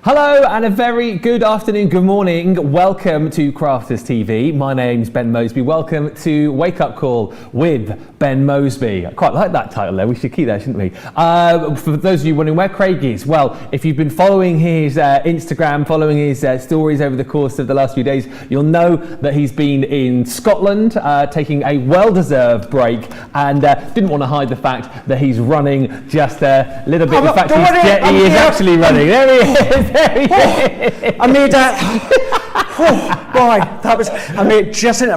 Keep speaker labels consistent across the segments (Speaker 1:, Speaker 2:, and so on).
Speaker 1: Hello and a very good afternoon, good morning. Welcome to Crafters TV. My name's Ben Moseby. Welcome to Wake Up Call with Ben Moseby. I quite like that title there. We should keep that, shouldn't we? For those of you wondering where Craig is, well, if you've been following his Instagram, following his stories over the course of the last few days, you'll know that he's been in Scotland, taking a well-deserved break, and didn't want to hide the fact that he's running just a little bit. In fact, he is actually running. There he is.
Speaker 2: I made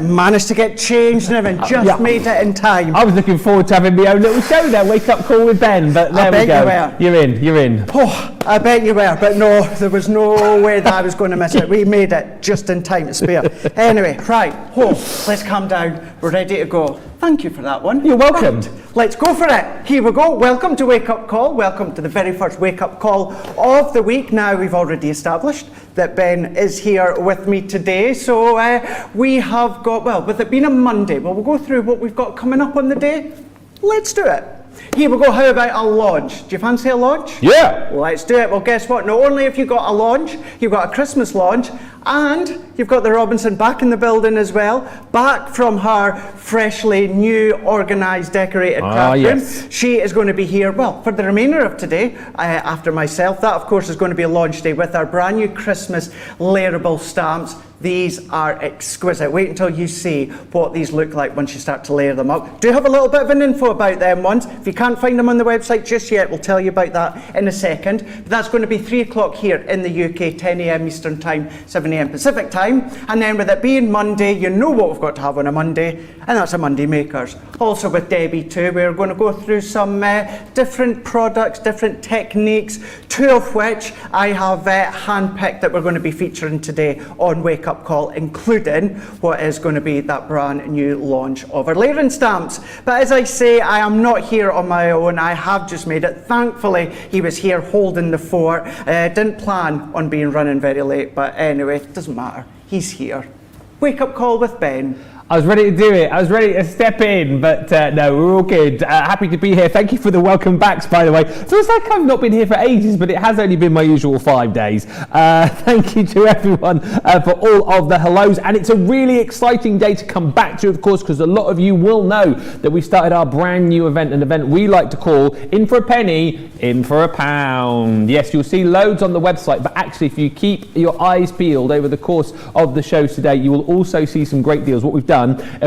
Speaker 2: managed to get changed and everything, just made it in time.
Speaker 1: I was looking forward to having my own little show there, Wake Up Call with Ben, but there we go. You're in.
Speaker 2: Oh, I bet you were, but no, there was no way that I was going to miss it. We made it just in time to spare. Anyway, right, let's calm down. We're ready to go. Thank you for that one.
Speaker 1: You're welcome.
Speaker 2: Right, let's go for it. Here we go. Welcome to Wake Up Call. Welcome to the very first Wake Up Call of the week. Now, we've already established that Ben is here with me today. So we have got, well, with it being a Monday, we'll go through what we've got coming up on the day. Let's do it. Here we go. How about a launch? Do you fancy a launch?
Speaker 1: Yeah.
Speaker 2: Let's do it. Well, guess what? Not only have you got a launch, you've got a Christmas launch, and you've got the Robinson back in the building as well, back from her freshly new, organised, decorated craft room. She is going to be here, well, for the remainder of today, after myself. That, of course, is going to be a launch day with our brand new Christmas layerable stamps. These are exquisite. Wait until you see what these look like once you start to layer them up. Do have a little bit of an info about them ones. If you can't find them on the website just yet, we'll tell you about that in a second. But that's going to be 3 o'clock here in the UK, 10 a.m. Eastern Time, 7 a.m. Pacific Time. And then with it being Monday, you know what we've got to have on a Monday, and that's a Monday Makers. Also with Debbie too, we're going to go through some different products, different techniques, 2 of which I have handpicked that we're going to be featuring today on Wake Up Call, including what is going to be that brand new launch of our layering stamps. But as I say, I am not here on my own. I have just made it. Thankfully, he was here holding the fort. Didn't plan on being running very late, but anyway, it doesn't matter. He's here. Wake Up Call with Ben.
Speaker 1: I was ready to do it. I was ready to step in, but no, we're all good. Happy to be here. Thank you for the welcome backs, by the way. So it's like I've not been here for ages, but it has only been my usual 5 days. Thank you to everyone for all of the hellos. And it's a really exciting day to come back to, of course, because a lot of you will know that we started our brand new event, an event we like to call In for a Penny, In for a Pound. Yes, you'll see loads on the website, but actually, if you keep your eyes peeled over the course of the shows today, you will also see some great deals. What we've done,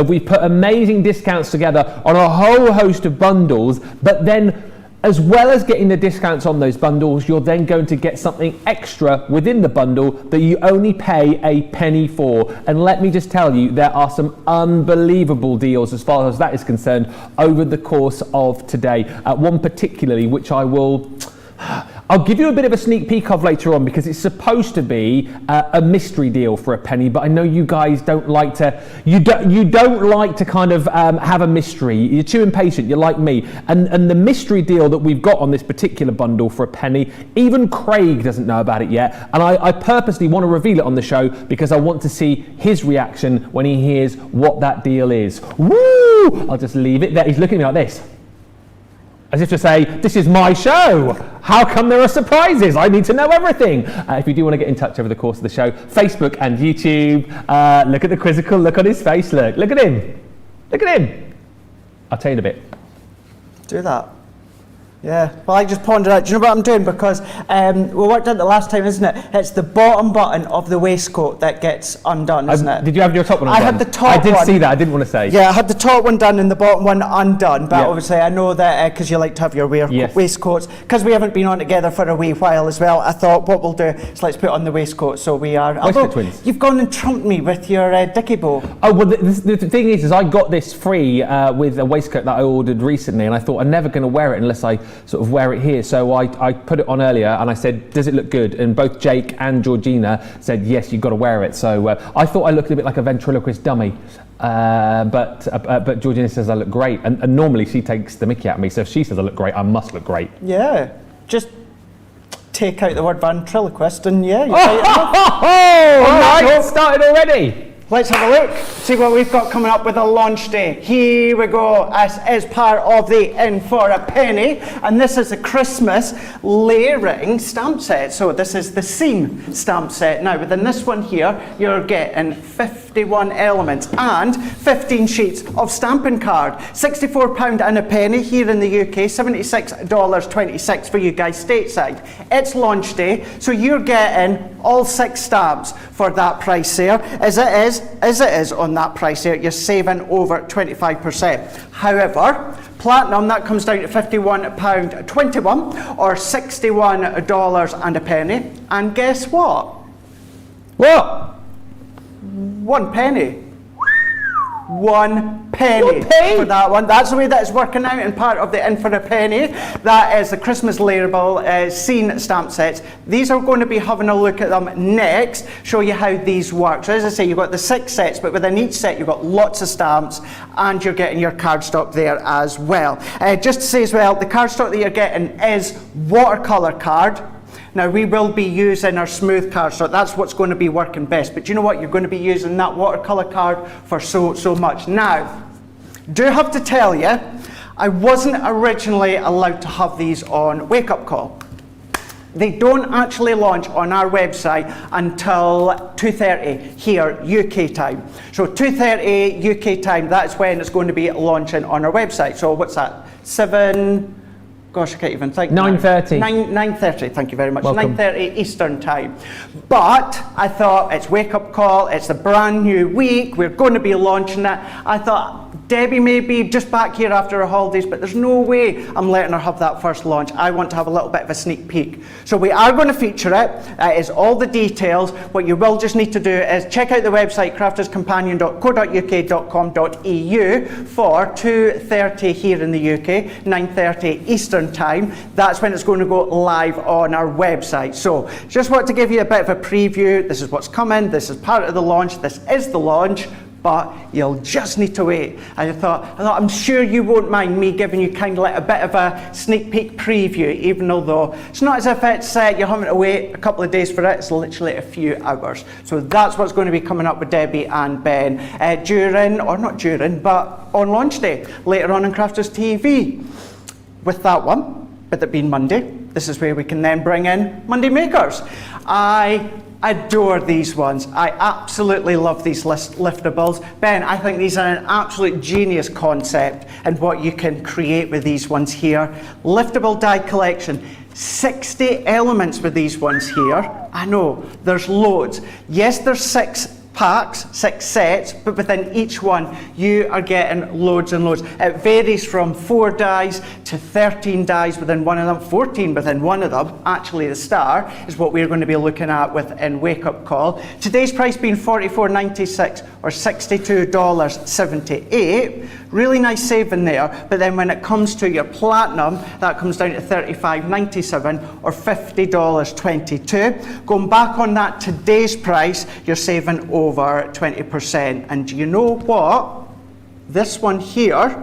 Speaker 1: we put amazing discounts together on a whole host of bundles, but then as well as getting the discounts on those bundles, you're then going to get something extra within the bundle that you only pay a penny for. And let me just tell you, there are some unbelievable deals as far as that is concerned over the course of today. One particularly, which I'll give you a bit of a sneak peek of later on, because it's supposed to be a mystery deal for a penny, but I know you guys don't like to, you don't like to kind of have a mystery. You're too impatient, you're like me. And the mystery deal that we've got on this particular bundle for a penny, even Craig doesn't know about it yet. And I purposely want to reveal it on the show because I want to see his reaction when he hears what that deal is. Woo! I'll just leave it there. He's looking at me like this, as if to say, this is my show. How come there are surprises? I need to know everything. If you do want to get in touch over the course of the show, Facebook and YouTube. Look at the quizzical look on his face. Look at him. Look at him. I'll tell you in a bit.
Speaker 2: Do that. Yeah, well, I just pondered out. Do you know what I'm doing? Because we worked out the last time, isn't it? It's the bottom button of the waistcoat that gets undone, isn't it?
Speaker 1: Did you have your top one undone?
Speaker 2: I had the top one.
Speaker 1: I did see that. I didn't want to say.
Speaker 2: Yeah, I had the top one done and the bottom one undone. But obviously, I know that because you like to have your waistcoats. Because we haven't been on together for a wee while as well, I thought what we'll do is let's put on the waistcoat. So we are.
Speaker 1: Waistcoat twins.
Speaker 2: You've gone and trumped me with your dicky bow.
Speaker 1: Oh, well, the thing is I got this free with a waistcoat that I ordered recently, and I thought I'm never going to wear it unless I sort of wear it here. So I put it on earlier and I said, does it look good? And both Jake and Georgina said, yes, you've got to wear it. So I thought I looked a bit like a ventriloquist dummy. But Georgina says I look great. And normally she takes the mickey out of me. So if she says I look great, I must look great.
Speaker 2: Yeah. Just take out the word ventriloquist and yeah.
Speaker 1: All right, started already.
Speaker 2: Let's have a look, see what we've got coming up with a launch day. Here we go, as part of the In for a Penny, and this is a Christmas layering stamp set. So this is the seam stamp set. Now within this one here, you're getting 51 elements and 15 sheets of stamping card. £64 and a penny here in the UK, $76.26 for you guys stateside. It's launch day, so you're getting all 6 stamps for that price there. As it is on that price there, you're saving over 25%. However, platinum, that comes down to £51.21 or $61 and a penny. And guess what?
Speaker 1: What?
Speaker 2: 1 penny. 1 penny.
Speaker 1: 1 penny?
Speaker 2: For that one. That's the way that it's working out in part of the In for a Penny. That is the Christmas layerable scene stamp sets. These are going to be having a look at them next, show you how these work. So as I say, you've got the 6 sets, but within each set you've got lots of stamps and you're getting your cardstock there as well. Just to say as well, the cardstock that you're getting is watercolour card. Now we will be using our smooth cardstock, that's what's going to be working best, but you know what, you're going to be using that watercolour card for so much. Now, do have to tell you, I wasn't originally allowed to have these on Wake Up Call. They don't actually launch on our website until 2:30 here UK time. So 2:30 UK time, that's when it's going to be launching on our website. So what's that, 7... Gosh, I can't even think.
Speaker 1: 9:30.
Speaker 2: 9:30, thank you very much.
Speaker 1: Welcome.
Speaker 2: 9:30 Eastern time. But I thought, it's Wake Up Call, it's a brand new week, we're going to be launching it. I thought, Debbie may be just back here after her holidays, but there's no way I'm letting her have that first launch. I want to have a little bit of a sneak peek. So we are going to feature it. It is all the details. What you will just need to do is check out the website, crafterscompanion.co.uk.com.eu for 2:30 here in the UK, 9:30 Eastern time. That's when it's going to go live on our website. So just want to give you a bit of a preview. This is what's coming. This is part of the launch. This is the launch. But you'll just need to wait. I thought, I'm sure you won't mind me giving you kind of like a bit of a sneak peek preview, even although it's not as if it's you're having to wait a couple of days for it, it's literally a few hours. So that's what's going to be coming up with Debbie and Ben but on launch day, later on Crafters TV. With that one, with it being Monday, this is where we can then bring in Monday Makers. I adore these ones. I absolutely love these liftables. Ben, I think these are an absolute genius concept and what you can create with these ones here. Liftable die collection. 60 elements with these ones here. I know, there's loads. Yes, there's 6 packs, 6 sets, but within each one you are getting loads and loads. It varies from 4 dies to 13 dies within one of them, 14 within one of them. Actually the star is what we're going to be looking at within Wake Up Call. Today's price being $44.96 or $62.78. Really nice saving there, but then when it comes to your platinum, that comes down to $35.97 or $50.22. Going back on that today's price, you're saving over 20%. And do you know what? This one here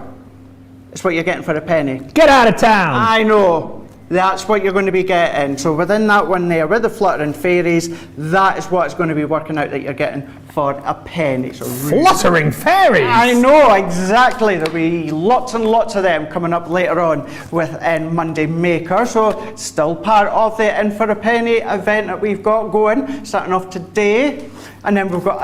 Speaker 2: is what you're getting for a penny.
Speaker 1: Get out of town!
Speaker 2: I know. That's what you're going to be getting. So within that one there, with the fluttering fairies, that is what it's going to be working out that you're getting for a penny. So really,
Speaker 1: fluttering fairies?
Speaker 2: I know, exactly. There'll be lots and lots of them coming up later on within Monday Maker. So still part of the In for a Penny event that we've got going, starting off today. And then we've got,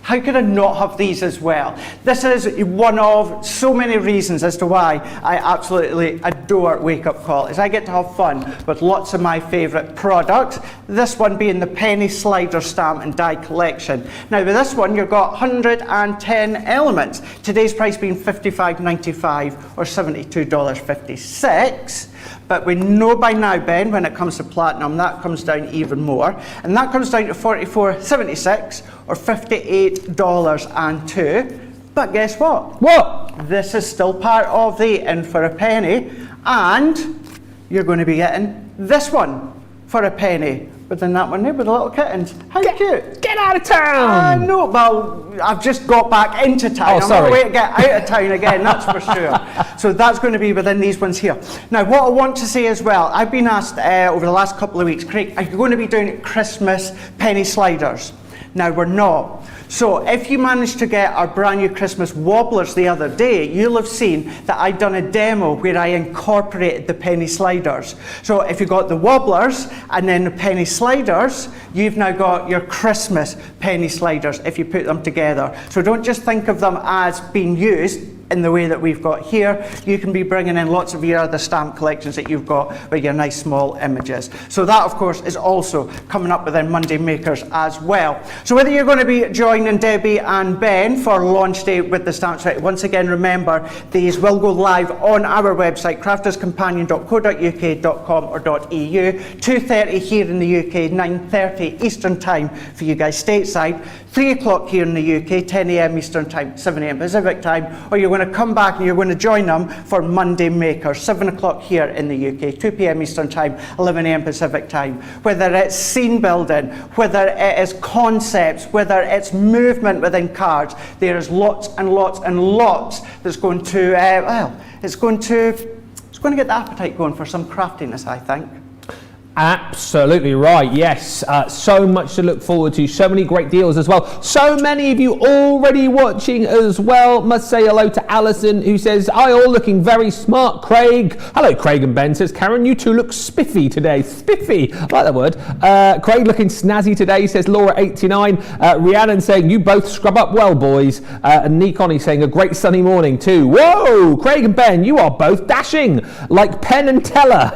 Speaker 2: how could I not have these as well? This is one of so many reasons as to why I absolutely adore Wake Up Call, is I get to have fun with lots of my favourite products. This one being the Penny Slider Stamp and Die Collection. Now with this one you've got 110 elements. Today's price being $55.95 or $72.56. But we know by now, Ben, when it comes to platinum, that comes down even more. And that comes down to $44.76 or $58.02. But guess what?
Speaker 1: What?
Speaker 2: This is still part of the In for a Penny. And you're going to be getting this one for a penny. Within that one there with the little kittens. How cute.
Speaker 1: Get out of town!
Speaker 2: No, well, I've just got back into town.
Speaker 1: Oh, sorry.
Speaker 2: I'm on the way to get out of town again, that's for sure. So that's going to be within these ones here. Now, what I want to say as well, I've been asked over the last couple of weeks, Craig, are you going to be doing Christmas penny sliders? Now we're not. So if you managed to get our brand new Christmas wobblers the other day, you'll have seen that I've done a demo where I incorporated the penny sliders. So if you got the wobblers and then the penny sliders, you've now got your Christmas penny sliders if you put them together. So don't just think of them as being used in the way that we've got here. You can be bringing in lots of your other stamp collections that you've got with your nice small images. So that, of course, is also coming up within Monday Makers as well. So whether you're going to be joining Debbie and Ben for launch day with the stamps, once again, remember, these will go live on our website, crafterscompanion.co.uk.com or .eu, 2:30 here in the UK, 9:30 Eastern Time for you guys stateside, 3 o'clock here in the UK, 10 a.m. Eastern Time, 7 a.m. Pacific Time, or you're going to come back and you're going to join them for Monday Makers, 7 o'clock here in the UK, 2 p.m. Eastern Time, 11 a.m. Pacific Time. Whether it's scene building, whether it is concepts, whether it's movement within cards, there is lots and lots and lots that's going to, it's going to get the appetite going for some craftiness, I think.
Speaker 1: Absolutely right, yes. So much to look forward to, so many great deals as well. So many of you already watching as well. Must say hello to Alison, who says, "Hi all, looking very smart, Craig." Hello, Craig and Ben, says Karen, you two look spiffy today. Spiffy, I like that word. Craig looking snazzy today, says Laura89. Rhiannon saying, you both scrub up well, boys. And Nikon saying, a great sunny morning too. Whoa, Craig and Ben, you are both dashing like Penn and Teller.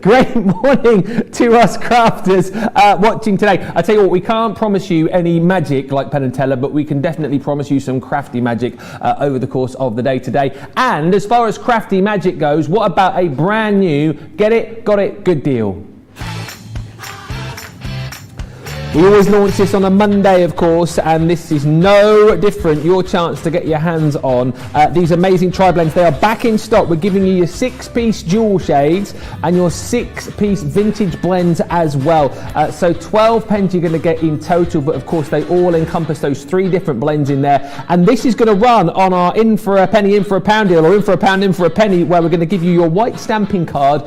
Speaker 1: Great morning to us crafters watching today. I tell you what, we can't promise you any magic like Penn and Teller, but we can definitely promise you some crafty magic over the course of the day today. And as far as crafty magic goes, what about a brand new get it, got it, good deal? We always launch this on a Monday, of course, and this is no different. Your chance to get your hands on these amazing tri-blends. They are back in stock. We're giving you your 6-piece jewel shades and your 6-piece vintage blends as well. So 12 pens you're going to get in total, but of course they all encompass those 3 different blends in there. And this is going to run on our in for a penny, in for a pound deal, or in for a pound, in for a penny, where we're going to give you your white stamping card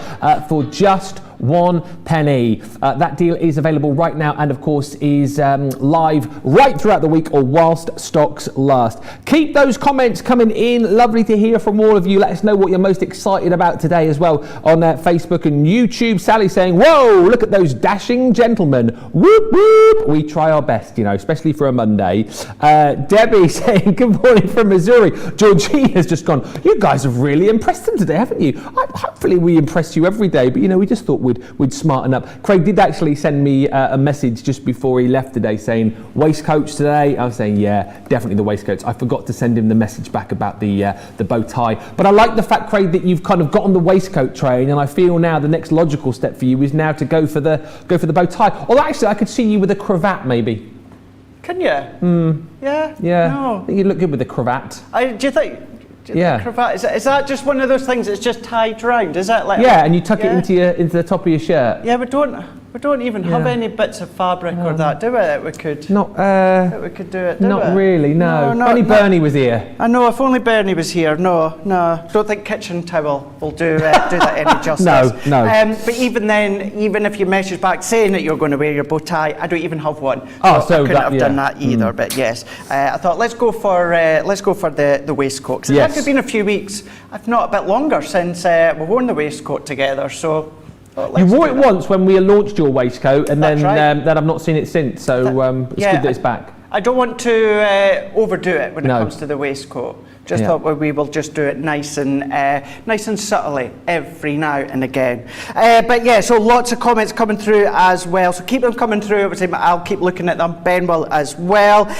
Speaker 1: for just 1 penny. That deal is available right now and of course is live right throughout the week or whilst stocks last. Keep those comments coming in. Lovely to hear from all of you. Let us know what you're most excited about today as well on Facebook and YouTube. Sally saying, whoa, look at those dashing gentlemen. Whoop, whoop. We try our best, you know, especially for a Monday. Debbie saying, good morning from Missouri. Georgina's just gone, you guys have really impressed them today, haven't you? Hopefully we impress you every day, but you know, we just thought we'd smarten up. Craig did actually send me a message just before he left today saying, waistcoats today? I was saying, yeah, definitely the waistcoats. I forgot to send him the message back about the bow tie. But I like the fact, Craig, that you've kind of got on the waistcoat train, and I feel now the next logical step for you is now to go for the bow tie. Although actually I could see you with a cravat maybe.
Speaker 2: Can you? Yeah?
Speaker 1: Yeah.
Speaker 2: No.
Speaker 1: I think you look good with the cravat.
Speaker 2: Do you think...
Speaker 1: Yeah.
Speaker 2: The cravat, is that just one of those things that's just tied round? Is that like?
Speaker 1: Yeah, and you tuck it into the top of your shirt.
Speaker 2: Yeah, we don't even have any bits of fabric or that, do we? That we could.
Speaker 1: That
Speaker 2: we could do it. Do
Speaker 1: not
Speaker 2: we?
Speaker 1: really. No. Only Bernie was here.
Speaker 2: I know. If only Bernie was here. No. Don't think kitchen towel will do that any justice.
Speaker 1: No.
Speaker 2: But even then, even if you message back saying that you're going to wear your bow tie, I don't even have one.
Speaker 1: So
Speaker 2: I couldn't have done that either. But yes, I thought let's go for the waistcoat. Yes. It's been a few weeks, if not a bit longer, since we've worn the waistcoat together. So.
Speaker 1: You wore it once when we launched your waistcoat, and
Speaker 2: That's
Speaker 1: then I've not seen it since. So it's good that it's back.
Speaker 2: I don't want to overdo it when it comes to the waistcoat. Just thought we will just do it nice and subtly every now and again. But yeah, so lots of comments coming through as well. So keep them coming through. I'll keep looking at them. Ben will as well.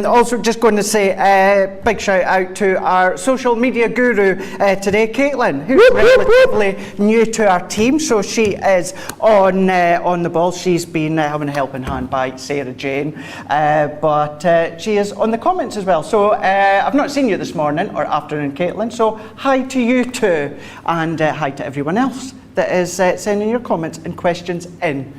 Speaker 2: Also, just going to say big shout out to our social media guru today, Caitlin, who's relatively new to our team. So she is on the ball. She's been having a helping hand by Sarah Jane, but she is on the comments as well. So I've not seen you this morning or afternoon, Caitlin, so hi to you too, and hi to everyone else that is sending your comments and questions in.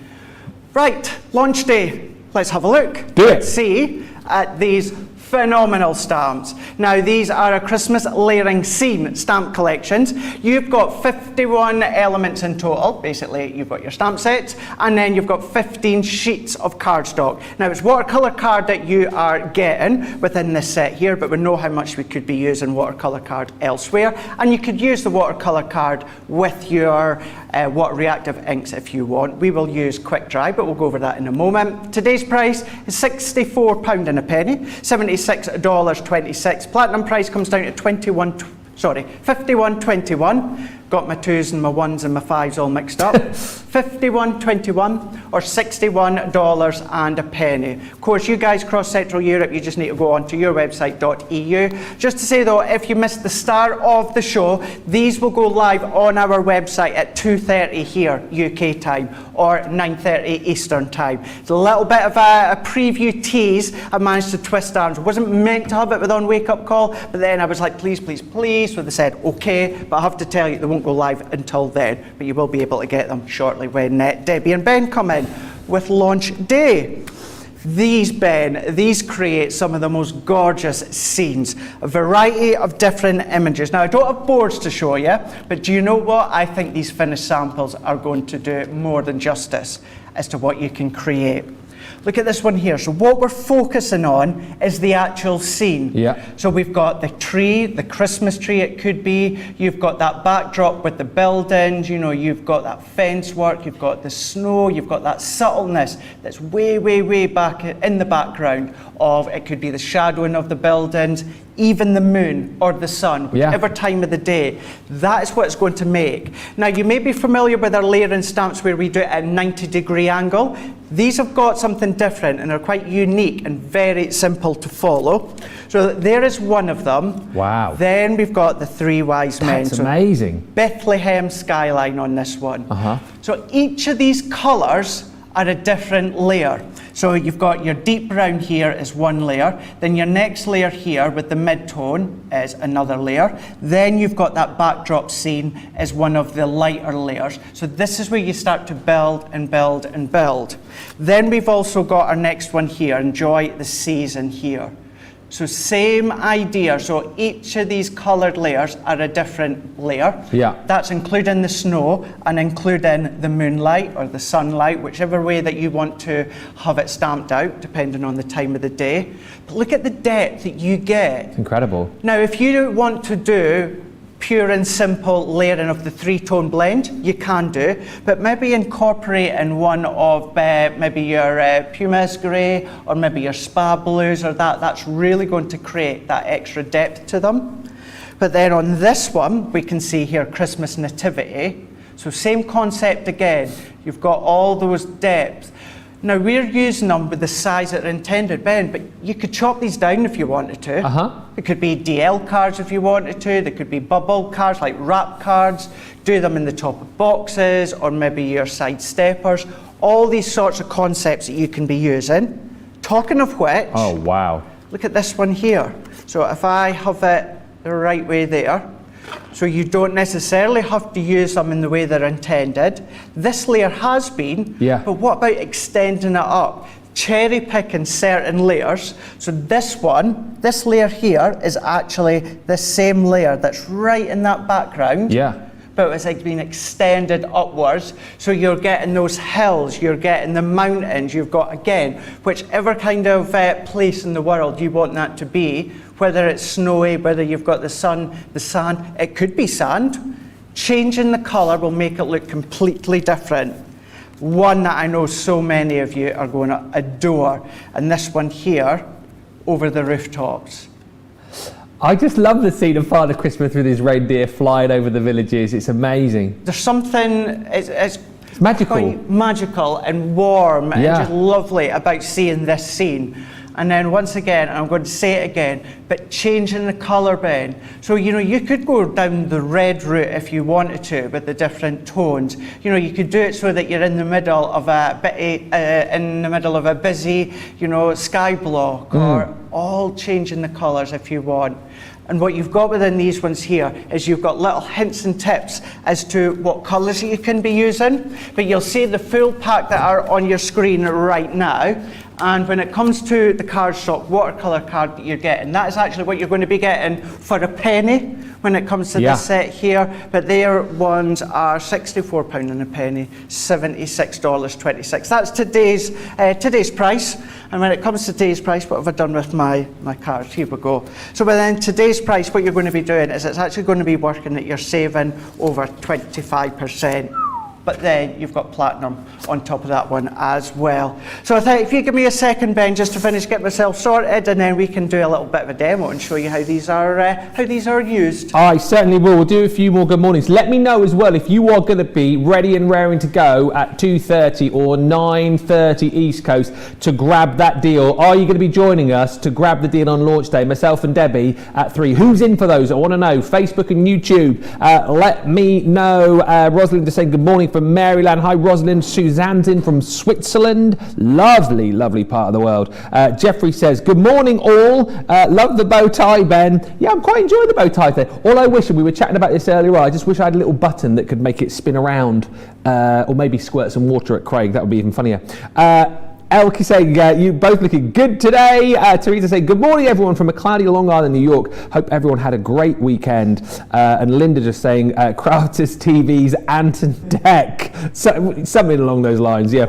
Speaker 2: Right, launch day, let's have a look.
Speaker 1: Do it.
Speaker 2: Let's see at these Phenomenal stamps. Now these are a Christmas layering scene stamp collections. You've got 51 elements in total. Basically you've got your stamp sets and then you've got 15 sheets of cardstock. Now it's watercolour card that you are getting within this set here, but we know how much we could be using watercolour card elsewhere, and you could use the watercolour card with your water reactive inks if you want. We will use quick dry, but we'll go over that in a moment. Today's price is £64 and a penny, $76.26. Platinum price comes down to £51.21. Got my 2s and my 1s and my 5s all mixed up. $51.21 or $61 and a penny. Of course, you guys across Central Europe, you just need to go onto your website.eu. Just to say though, if you missed the start of the show, these will go live on our website at 2:30 here, UK time, or 9:30 Eastern time. It's a little bit of a preview tease. I managed to twist arms. I wasn't meant to have it with on Wake Up Call, but then I was like, please, please, please. So they said, okay, but I have to tell you, they won't go live until then, but you will be able to get them shortly when Debbie and Ben come in with launch day. These, Ben, these create some of the most gorgeous scenes, a variety of different images. Now, I don't have boards to show you, but do you know what? I think these finished samples are going to do more than justice as to what you can create. Look at this one here. So what we're focusing on is the actual scene.
Speaker 1: Yeah.
Speaker 2: So we've got the tree, the Christmas tree it could be. You've got that backdrop with the buildings. You know, you've got that fence work. You've got the snow. You've got that subtleness that's way, way, way back in the background of, it could be the shadowing of the buildings, even the moon or the sun, whichever time of the day. That is what it's going to make. Now, you may be familiar with our layering stamps where we do it at a 90-degree angle. These have got something different and are quite unique and very simple to follow. So there is one of them.
Speaker 1: Wow.
Speaker 2: Then we've got the three wise men.
Speaker 1: That's amazing.
Speaker 2: Bethlehem skyline on this one. So each of these colours are a different layer. So you've got your deep brown here is one layer, then your next layer here with the mid-tone is another layer, then you've got that backdrop scene as one of the lighter layers. So this is where you start to build and build and build. Then we've also got our next one here, enjoy the season here. So same idea, so each of these coloured layers are a different layer.
Speaker 1: Yeah.
Speaker 2: That's including the snow and including the moonlight or the sunlight, whichever way that you want to have it stamped out, depending on the time of the day. But look at the depth that you get.
Speaker 1: It's incredible.
Speaker 2: Now, if you want to do pure and simple layering of the three-tone blend, you can do, but maybe incorporate in one of maybe your pumice grey or maybe your spa blues or that's really going to create that extra depth to them. But then on this one, we can see here Christmas nativity. So same concept again, you've got all those depths. Now we're using them with the size that are intended, Ben, but you could chop these down if you wanted to. It could be DL cards if you wanted to. There could be bubble cards like wrap cards. Do them in the top of boxes or maybe your side steppers. All these sorts of concepts that you can be using. Talking of which,
Speaker 1: oh wow,
Speaker 2: look at this one here. So if I have it the right way there, so you don't necessarily have to use them in the way they're intended. This layer has been, but what about extending it up? Cherry picking certain layers. So this one, this layer here is actually the same layer that's right in that background. But it's like being extended upwards. So you're getting those hills, you're getting the mountains, you've got, again, whichever kind of place in the world you want that to be, whether it's snowy, whether you've got the sun, the sand, it could be sand. Changing the colour will make it look completely different. One that I know so many of you are going to adore, and this one here, over the rooftops.
Speaker 1: I just love the scene of Father Christmas with his reindeer flying over the villages. It's amazing.
Speaker 2: There's something, it's
Speaker 1: magical.
Speaker 2: Quite magical and warm and just lovely about seeing this scene. And then once again, and I'm going to say it again, but changing the colour, Ben. So, you know, you could go down the red route if you wanted to with the different tones. You know, you could do it so that you're in the middle of a busy, you know, sky block, or all changing the colours if you want. And what you've got within these ones here is you've got little hints and tips as to what colours you can be using. But you'll see the full pack that are on your screen right now. And when it comes to the cardstock watercolour card that you're getting, that is actually what you're going to be getting for a penny when it comes to this set here. But their ones are £64 and a penny, $76.26. That's today's price. And when it comes to today's price, what have I done with my cards? Here we go. So within today's price, what you're going to be doing is it's actually going to be working that you're saving over 25%. But then you've got platinum on top of that one as well. So I think if you give me a second, Ben, just to finish, get myself sorted, and then we can do a little bit of a demo and show you how these are used.
Speaker 1: I certainly will. We'll do a few more good mornings. Let me know as well if you are going to be ready and raring to go at 2:30 or 9:30 East Coast to grab that deal. Are you going to be joining us to grab the deal on launch day? Myself and Debbie at 3. Who's in for those? I want to know. Facebook and YouTube. Let me know. Rosalind just saying good morning from Maryland. Hi Rosalind. Suzanne's in from Switzerland. Lovely, lovely part of the world. Jeffrey says, good morning all. Love the bow tie, Ben. Yeah, I'm quite enjoying the bow tie thing. All I wish, and we were chatting about this earlier on, I just wish I had a little button that could make it spin around, or maybe squirt some water at Craig. That would be even funnier. Elke saying, you both looking good today. Teresa saying, good morning everyone from a cloudy Long Island, New York. Hope everyone had a great weekend. And Linda just saying, Crafter's TV's Anton Deck. So, something along those lines, yeah,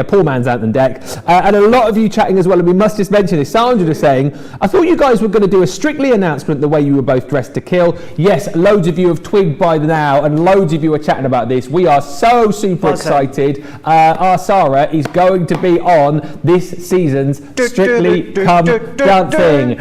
Speaker 1: poor man's Anton Deck. And a lot of you chatting as well, and we must just mention this. Sandra just saying, I thought you guys were going to do a Strictly announcement the way you were both dressed to kill. Yes, loads of you have twigged by now, and loads of you are chatting about this. We are so super excited. Our Sarah is going to be on this season's Strictly Come Dancing.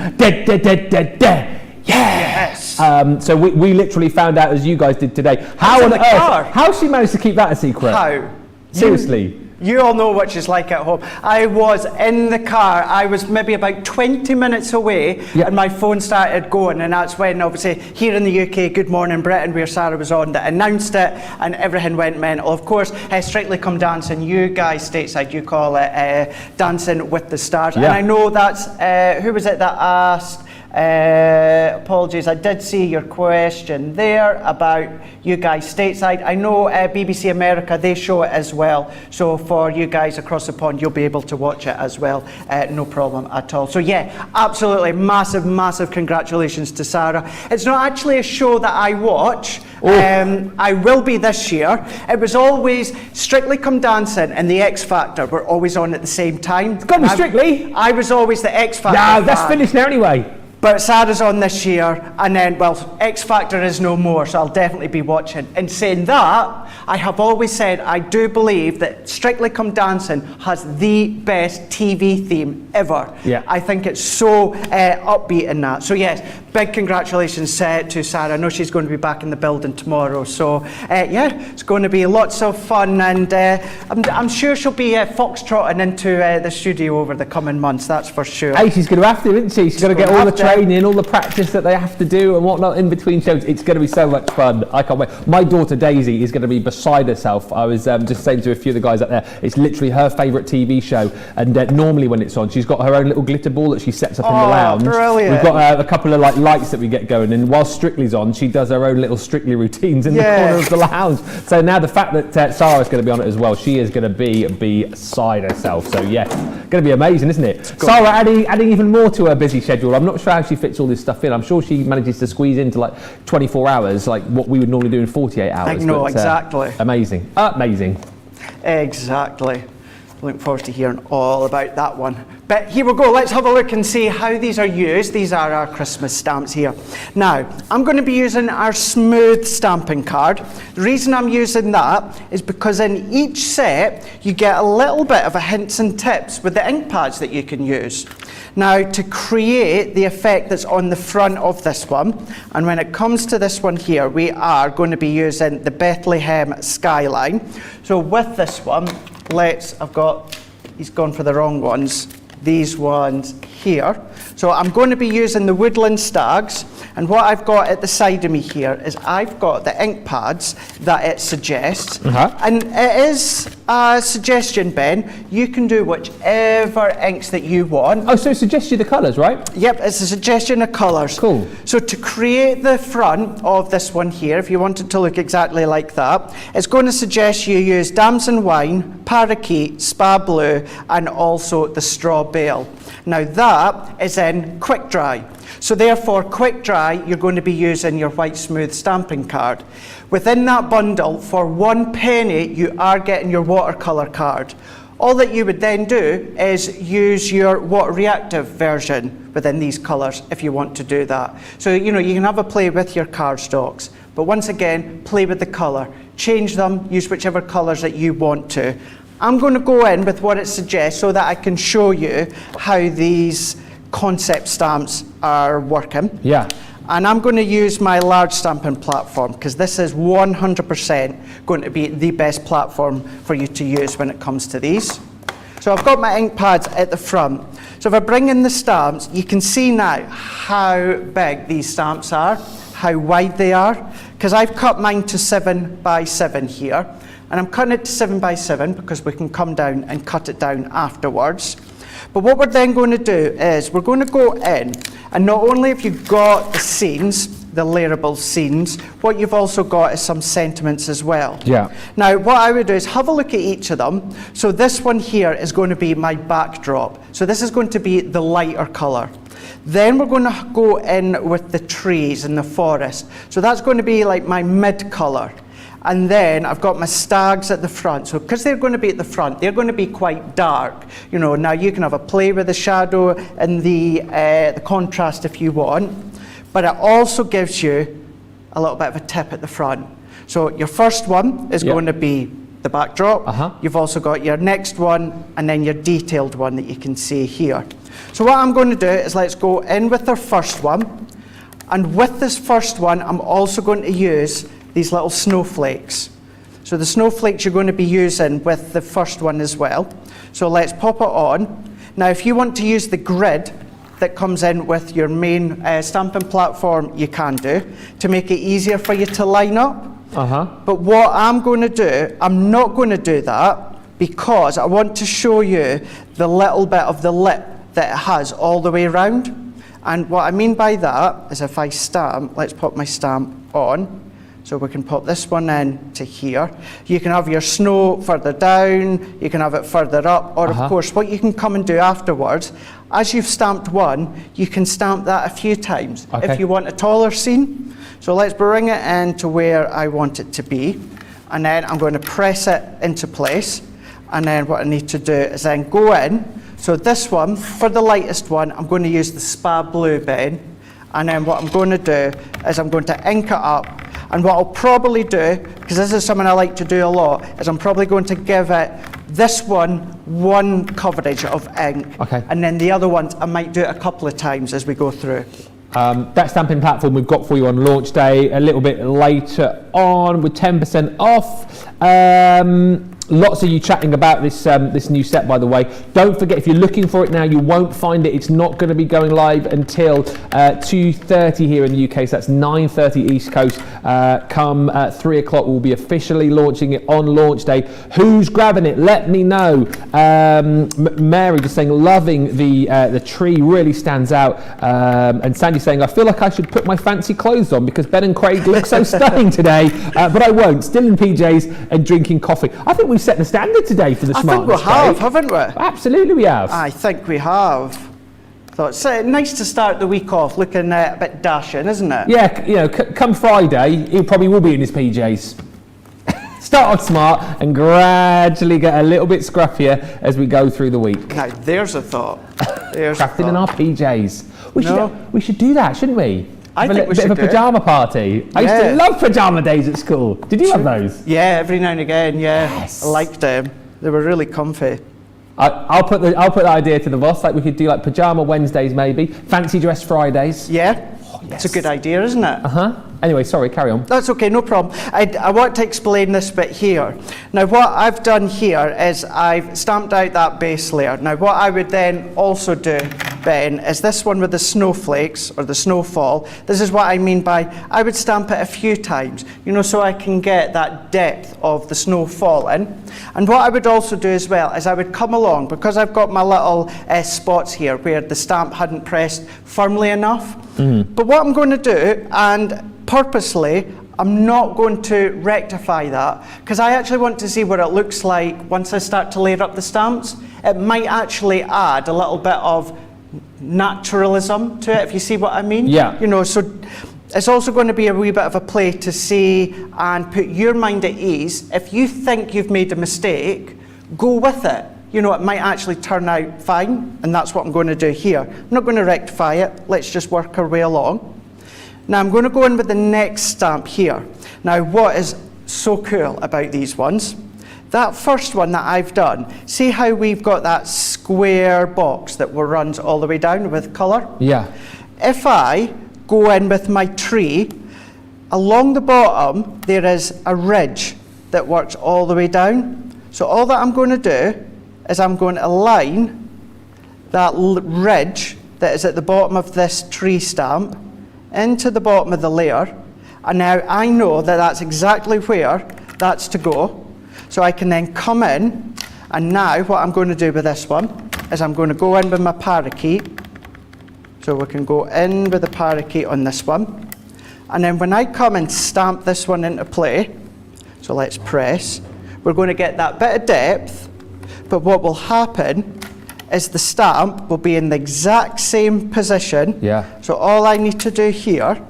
Speaker 1: Yes. So we literally found out as you guys did today. How on earth? How she managed to keep that a secret?
Speaker 2: How?
Speaker 1: Seriously.
Speaker 2: You all know what she's like at home. I was in the car. I was maybe about 20 minutes away, and my phone started going, and that's when, obviously, here in the UK, Good Morning Britain, where Sarah was on, that announced it, and everything went mental. Of course, Strictly Come Dancing, you guys stateside, you call it Dancing with the Stars. And I know that's, who was it that asked? Apologies, I did see your question there about you guys stateside. I know BBC America, they show it as well. So for you guys across the pond, you'll be able to watch it as well. No problem at all. So yeah, absolutely massive, massive congratulations to Sarah. It's not actually a show that I watch. I will be this year. It was always Strictly Come Dancing and the X Factor were always on at the same time.
Speaker 1: It's got to be Strictly.
Speaker 2: I was always the X Factor.
Speaker 1: No, that's finished now anyway.
Speaker 2: But Sarah's on this year, and then, well, X Factor is no more, so I'll definitely be watching. And saying that, I have always said I do believe that Strictly Come Dancing has the best TV theme ever.
Speaker 1: Yeah.
Speaker 2: I think it's so upbeat in that. So yes, big congratulations to Sarah. I know she's going to be back in the building tomorrow. So yeah, it's going to be lots of fun, and I'm sure she'll be foxtrotting into the studio over the coming months, that's for sure.
Speaker 1: Hey, she's going to have to, isn't she? She's going to get all the training, all the practice that they have to do and whatnot in between shows. It's going to be so much fun. I can't wait. My daughter Daisy is going to be beside herself. I was just saying to a few of the guys out there, it's literally her favourite TV show, and normally when it's on, she's got her own little glitter ball that she sets up in the lounge.
Speaker 2: Brilliant.
Speaker 1: We've got a couple of lights that we get going, and while Strictly's on, she does her own little Strictly routines in the corner of the lounge. So now the fact that Sarah's going to be on it as well, she is going to be beside herself. So yeah, going to be amazing, isn't it? Sarah adding even more to her busy schedule. I'm not sure how she fits all this stuff in. I'm sure she manages to squeeze into like 24 hours, like what we would normally do in 48 hours.
Speaker 2: I know, exactly.
Speaker 1: Amazing.
Speaker 2: Exactly. Looking forward to hearing all about that one. But here we go, let's have a look and see how these are used. These are our Christmas stamps here. Now, I'm going to be using our smooth stamping card. The reason I'm using that is because in each set, you get a little bit of a hints and tips with the ink pads that you can use. Now, to create the effect that's on the front of this one, and when it comes to this one here, we are going to be using the Bethlehem skyline. So with this one, he's gone for the wrong ones, these ones here. So I'm going to be using the Woodland Stags, And what I've got at the side of me here is I've got the ink pads that it suggests. And it is a suggestion, Ben. You can do whichever inks that you want.
Speaker 1: Oh, so it suggests you the colours, right?
Speaker 2: Yep, it's a suggestion of colours.
Speaker 1: Cool.
Speaker 2: So to create the front of this one here, if you want it to look exactly like that, it's going to suggest you use damson wine, parakeet, spa blue, and also the straw bale. Now that is in quick dry. So therefore, quick dry, you're going to be using your white smooth stamping card. Within that bundle, for 1 penny, you are getting your watercolour card. All that you would then do is use your water reactive version within these colours if you want to do that. So, you know, you can have a play with your cardstocks, but once again, play with the colour. Change them, use whichever colours that you want to. I'm going to go in with what it suggests so that I can show you how these concept stamps are working.
Speaker 1: Yeah.
Speaker 2: And I'm going to use my large stamping platform because this is 100% going to be the best platform for you to use when it comes to these. So I've got my ink pads at the front. So if I bring in the stamps, you can see now how big these stamps are, how wide they are, because I've cut mine to 7 by 7 here. And I'm cutting it to 7 by 7 because we can come down and cut it down afterwards. But what we're then going to do is we're going to go in, and not only have you got the scenes, the layerable scenes, what you've also got is some sentiments as well.
Speaker 1: Yeah.
Speaker 2: Now what I would do is have a look at each of them. So this one here is going to be my backdrop. So this is going to be the lighter colour. Then we're going to go in with the trees and the forest. So that's going to be like my mid colour. And then I've got my stags at the front. So because they're going to be at the front, they're going to be quite dark. You know, now you can have a play with the shadow and the contrast if you want. But it also gives you a little bit of a tip at the front. So your first one is going to be the backdrop. You've also got your next one and then your detailed one that you can see here. So what I'm going to do is let's go in with our first one. And with this first one, I'm also going to use these little snowflakes. So the snowflakes you're going to be using with the first one as well. So let's pop it on. Now if you want to use the grid that comes in with your main stamping platform, you can do, to make it easier for you to line up. But what I'm going to do, I'm not going to do that because I want to show you the little bit of the lip that it has all the way around. And what I mean by that is if I stamp, let's pop my stamp on. So we can pop this one in to here. You can have your snow further down, you can have it further up, or of course what you can come and do afterwards, as you've stamped one, you can stamp that a few times if you want a taller scene. So let's bring it in to where I want it to be, and then I'm going to press it into place, and then what I need to do is then go in. So this one, for the lightest one, I'm going to use the Spa Blue pen, and then what I'm going to do is I'm going to ink it up. And what I'll probably do, because this is something I like to do a lot, is I'm probably going to give it this one coverage of ink, and then the other ones I might do it a couple of times as we go through.
Speaker 1: That stamping platform we've got for you on launch day a little bit later on with 10% off. Lots of you chatting about this new set, by the way. Don't forget, if you're looking for it now, you won't find it. It's not going to be going live until 2:30 here in the UK, so that's 9:30 East Coast. Come 3 o'clock, we'll be officially launching it on launch day. Who's grabbing it? Let me know. Mary just saying, loving the tree, really stands out. And Sandy saying, I feel like I should put my fancy clothes on because Ben and Craig look so stunning today, but I won't. Still in PJs and drinking coffee. I think we've set the standard today for the smartness.
Speaker 2: I think we have, haven't we?
Speaker 1: Absolutely we have.
Speaker 2: I think we have. So it's nice to start the week off looking a bit dashing, isn't it?
Speaker 1: Yeah, you know, come Friday, he probably will be in his PJs. Start off smart and gradually get a little bit scruffier as we go through the week.
Speaker 2: Now, there's a thought. There's
Speaker 1: crafting in our PJs. We should do that, shouldn't we?
Speaker 2: I think we should
Speaker 1: do a bit of a pyjama party. I used to love pyjama days at school. Did you have those?
Speaker 2: Yeah, every now and again. Yeah,
Speaker 1: yes.
Speaker 2: I liked them. They were really comfy.
Speaker 1: I'll put the idea to the boss. Like we could do like pyjama Wednesdays, maybe fancy dress Fridays.
Speaker 2: Yeah,
Speaker 1: yes.
Speaker 2: It's a good idea, isn't it?
Speaker 1: Anyway, sorry, carry on.
Speaker 2: That's okay, no problem. I want to explain this bit here. Now, what I've done here is I've stamped out that base layer. Now, what I would then also do Ben, is this one with the snowflakes or the snowfall. This is what I mean by I would stamp it a few times, you know, so I can get that depth of the snow falling. And what I would also do as well is I would come along, because I've got my little spots here where the stamp hadn't pressed firmly enough. But what I'm going to do, and purposely, I'm not going to rectify that, because I actually want to see what it looks like once I start to layer up the stamps. It might actually add a little bit of naturalism to it, if you see what I mean.
Speaker 1: Yeah.
Speaker 2: You know, so it's also going to be a wee bit of a play to see and put your mind at ease. If you think you've made a mistake, go with it. You know, it might actually turn out fine, and that's what I'm going to do here. I'm not going to rectify it. Let's just work our way along. Now I'm going to go in with the next stamp here. Now what is so cool about these ones, that first one that I've done, see how we've got that square box that runs all the way down with colour?
Speaker 1: Yeah.
Speaker 2: If I go in with my tree, along the bottom there is a ridge that works all the way down. So all that I'm going to do is I'm going to align that ridge that is at the bottom of this tree stamp into the bottom of the layer, and now I know that that's exactly where that's to go. So I can then come in, and now what I'm going to do with this one is I'm going to go in with my parakeet. So we can go in with the parakeet on this one, and then when I come and stamp this one into play, so let's press, we're going to get that bit of depth, but what will happen is the stamp will be in the exact same position.
Speaker 1: Yeah.
Speaker 2: So all I need to do here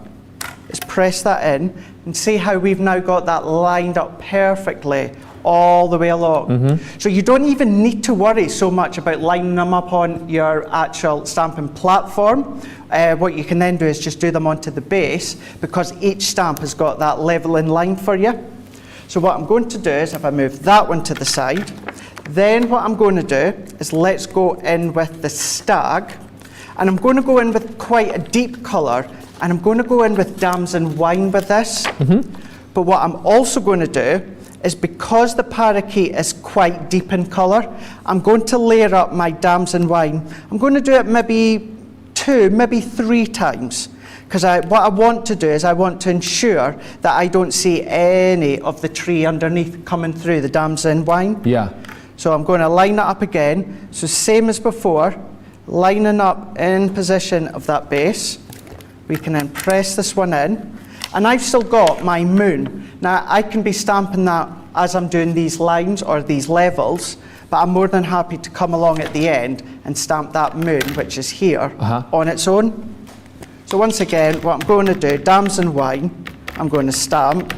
Speaker 2: is press that in, and see how we've now got that lined up perfectly all the way along. So you don't even need to worry so much about lining them up on your actual stamping platform. What you can then do is just do them onto the base, because each stamp has got that leveling line for you. So what I'm going to do is, if I move that one to the side, then what I'm going to do is let's go in with the stag, and I'm going to go in with quite a deep colour, and I'm going to go in with damson wine with this. But what I'm also going to do is, because the parakeet is quite deep in colour, I'm going to layer up my damson wine. I'm going to do it maybe 2, maybe 3 times. Because what I want to do is I want to ensure that I don't see any of the tree underneath coming through the damson wine.
Speaker 1: Yeah.
Speaker 2: So I'm going to line it up again. So same as before, lining up in position of that base. We can then press this one in. And I've still got my moon. Now I can be stamping that as I'm doing these lines or these levels, but I'm more than happy to come along at the end and stamp that moon, which is here, on its own. So once again, what I'm going to do, damson wine, I'm going to stamp,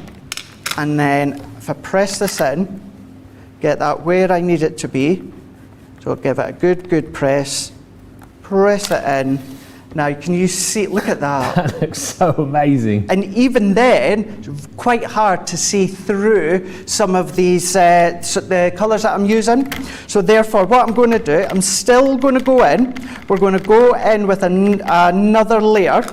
Speaker 2: and then if I press this in, get that where I need it to be. So I'll give it a good press it in. Now can you see, look at that.
Speaker 1: That looks so amazing.
Speaker 2: And even then, quite hard to see through some of these the colours that I'm using. So therefore, what I'm going to do, I'm still going to go in. We're going to go in with another layer.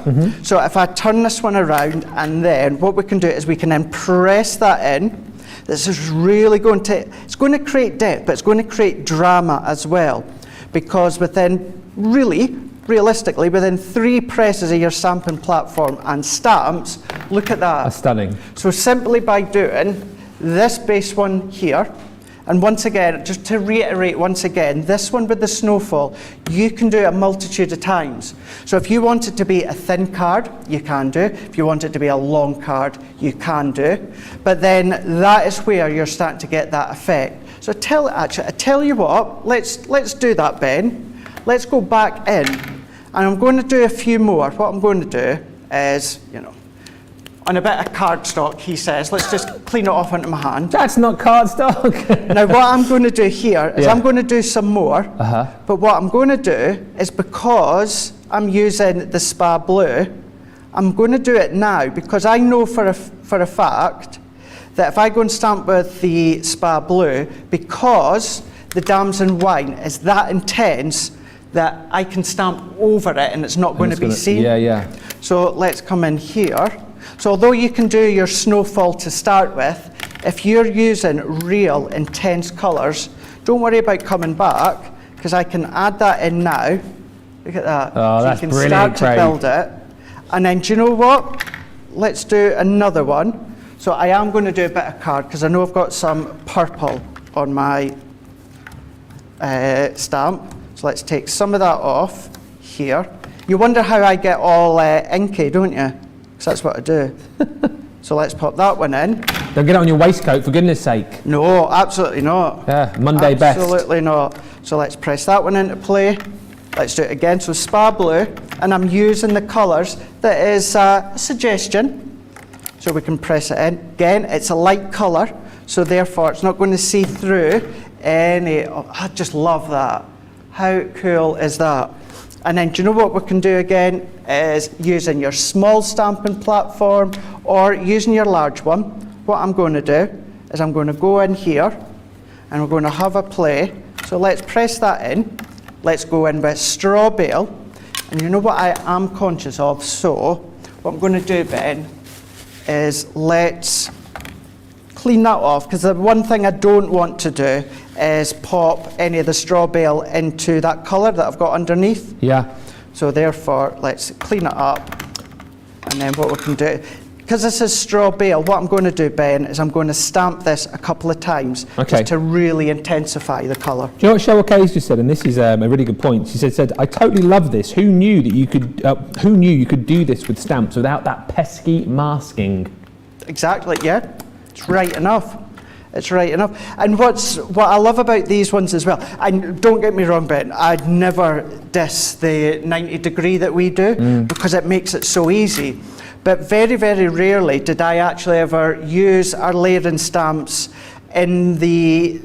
Speaker 2: So if I turn this one around, and then what we can do is we can then press that in. This is really going to, it's going to create depth, but it's going to create drama as well. Because realistically, within 3 presses of your stamping platform and stamps, look at that.
Speaker 1: That's stunning.
Speaker 2: So simply by doing this base one here, and once again, just to reiterate once again, this one with the snowfall, you can do it a multitude of times. So if you want it to be a thin card, you can do. If you want it to be a long card, you can do. But then that is where you're starting to get that effect. So I tell you what, let's do that, Ben. Let's go back in, and I'm going to do a few more. What I'm going to do is, on a bit of cardstock, he says, let's just clean it off onto my hand.
Speaker 1: That's not cardstock.
Speaker 2: Now what I'm going to do here is I'm going to do some more, but what I'm going to do is, because I'm using the Spa Blue, I'm going to do it now, because I know for a fact that if I go and stamp with the Spa Blue, because the damson wine is that intense, that I can stamp over it and it's not going to be seen.
Speaker 1: Yeah.
Speaker 2: So let's come in here. So although you can do your snowfall to start with, if you're using real intense colours, don't worry about coming back, because I can add that in now, Look at that.
Speaker 1: Oh,
Speaker 2: so
Speaker 1: that's
Speaker 2: you can
Speaker 1: brilliant,
Speaker 2: start to
Speaker 1: Craig.
Speaker 2: build it. And then, do you know what? Let's do another one. So I am going to do a bit of card because I know I've got some purple on my stamp. So let's take some of that off here. You wonder how I get all inky, don't you? Because that's what I do. So let's pop that one in.
Speaker 1: Don't get it on your waistcoat, for goodness sake.
Speaker 2: No, absolutely not.
Speaker 1: Yeah, Monday best.
Speaker 2: Absolutely not. So let's press that one into play. Let's do it again. So spa blue, and I'm using the colours that is a suggestion. So we can press it in. Again, it's a light colour, so therefore it's not going to see through any. Oh, I just love that. How cool is that? And then do you know what we can do again is using your small stamping platform or using your large one. What I'm going to do is I'm going to go in here and we're going to have a play. So let's press that in. Let's go in with straw bale. And you know what I am conscious of? So what I'm going to do, Ben, is let's clean that off, because the one thing I don't want to do is pop any of the straw bale into that colour that I've got underneath.
Speaker 1: Yeah.
Speaker 2: So therefore, let's clean it up. And then what we can do, because this is straw bale, what I'm going to do, Ben, is I'm going to stamp this a couple of times just to really intensify the colour.
Speaker 1: Do you know what Cheryl Kay's just said? And this is a really good point. She said, I totally love this. Who knew that you could? Who knew you could do this with stamps without that pesky masking?
Speaker 2: Exactly. Yeah, it's right enough. It's right enough. And what I love about these ones as well, and don't get me wrong, Ben, I'd never diss the 90 degree that we do because it makes it so easy. But very, very rarely did I actually ever use our layering stamps in the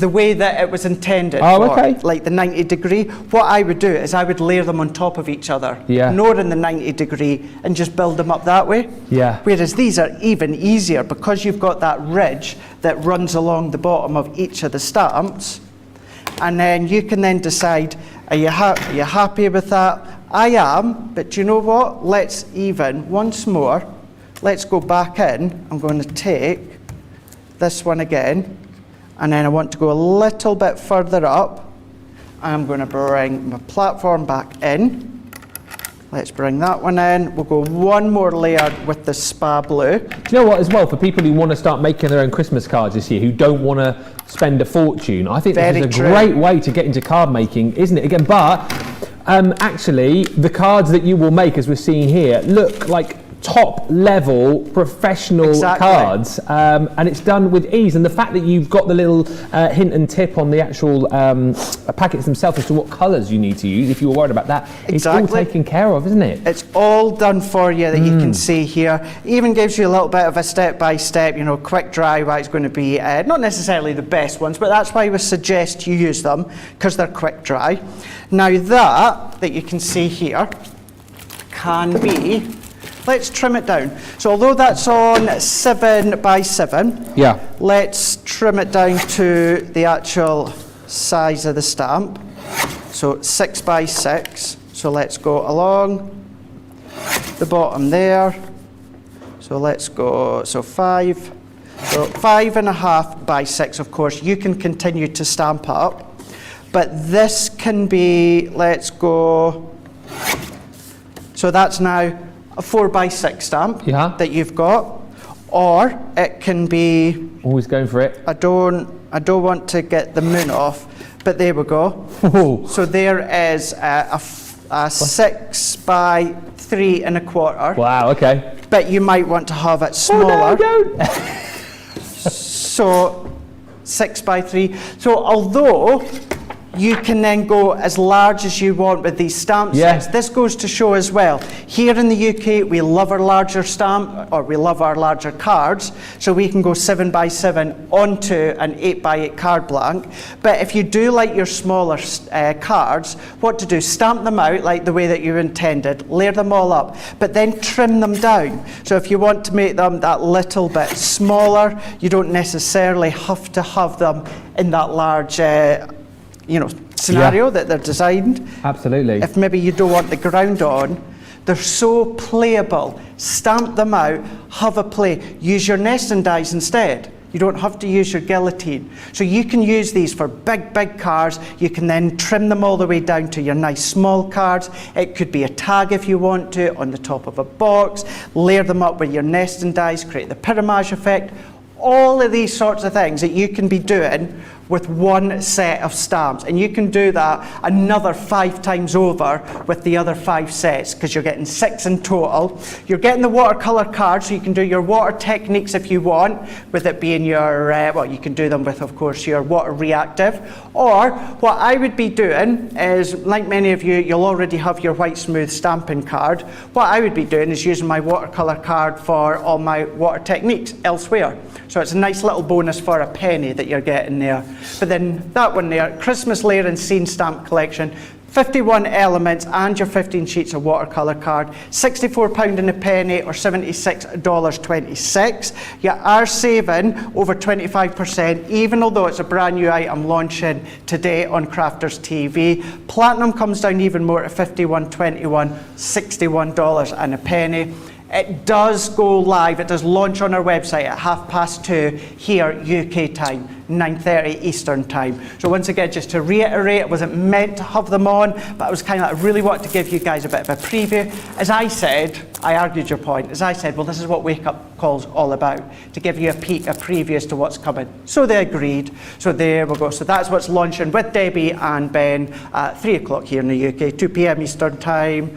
Speaker 2: way that it was intended.
Speaker 1: Oh, okay.
Speaker 2: Like the 90 degree. What I would do is I would layer them on top of each other, nor in the 90 degree, and just build them up that way.
Speaker 1: Yeah.
Speaker 2: Whereas these are even easier because you've got that ridge that runs along the bottom of each of the stamps. And then you can then decide, are you happy with that? I am, but do you know what? Let's even, once more, let's go back in. I'm going to take this one again, and then I want to go a little bit further up. I'm going to bring my platform back in. Let's bring that one in. We'll go one more layer with the spa blue.
Speaker 1: Do you know what, as well, for people who want to start making their own Christmas cards this year, who don't want to spend a fortune, I think this is a great way to get into card making, isn't it? Again, but actually, the cards that you will make, as we're seeing here, look like top level professional cards, and it's done with ease. And the fact that you've got the little hint and tip on the actual packets themselves as to what colours you need to use, if you were worried about that, it's all taken care of, isn't it?
Speaker 2: It's all done for you that you can see here. Even gives you a little bit of a step-by-step, quick dry why it's going to be not necessarily the best ones, but that's why we suggest you use them, because they're quick dry. Now that you can see here can be, let's trim it down. So although that's on 7x7, let's trim it down to the actual size of the stamp. So 6x6. So let's go along the bottom there. So let's go, so 5. So 5.5 by 6, of course, you can continue to stamp up. But this can be, let's go, so that's now a 4x6 stamp that you've got, or it can be,
Speaker 1: always going for it.
Speaker 2: I don't want to get the moon off, but there we go. So there is a 6x3.25.
Speaker 1: Wow, okay.
Speaker 2: But you might want to have it smaller.
Speaker 1: Oh, no, don't.
Speaker 2: So 6x3. So although you can then go as large as you want with these stamp sets. This goes to show as well, here in the UK, we love our larger stamp, or we love our larger cards, so we can go 7x7 onto an 8x8 card blank. But if you do like your smaller cards, what to do, stamp them out like the way that you intended, layer them all up, but then trim them down. So if you want to make them that little bit smaller, you don't necessarily have to have them in that large scenario that they're designed.
Speaker 1: Absolutely.
Speaker 2: If maybe you don't want the ground on, they're so playable. Stamp them out, have a play. Use your nesting dies instead. You don't have to use your guillotine. So you can use these for big cars. You can then trim them all the way down to your nice small cards. It could be a tag if you want to, on the top of a box. Layer them up with your nesting dies, create the pyramage effect. All of these sorts of things that you can be doing with one set of stamps, and you can do that another 5 times over with the other 5 sets, because you're getting 6 in total. You're getting the watercolor cards, so you can do your water techniques if you want, with it being your well, you can do them with, of course, your water reactive. Or what I would be doing is, like many of you, you'll already have your white smooth stamping card. What I would be doing is using my watercolor card for all my water techniques elsewhere. So it's a nice little bonus for a penny that you're getting there. But then that one there, Christmas Lair and Scene Stamp Collection, 51 elements and your 15 sheets of watercolour card, £64 in a penny or $76.26. You are saving over 25%, even although it's a brand new item launching today on Crafters TV. Platinum comes down even more at $51.21, $61 and a penny. It does go live, it does launch on our website at 2:30 here UK time, 9:30 Eastern time. So once again, just to reiterate, I wasn't meant to have them on, but I was kind of like, I really want to give you guys a bit of a preview. As I said, I argued your point, as I said, well, this is what Wake Up Call's all about, to give you a peek, a preview as to what's coming. So they agreed, so there we go. So that's what's launching with Debbie and Ben at 3 o'clock here in the UK, 2 p.m. Eastern time,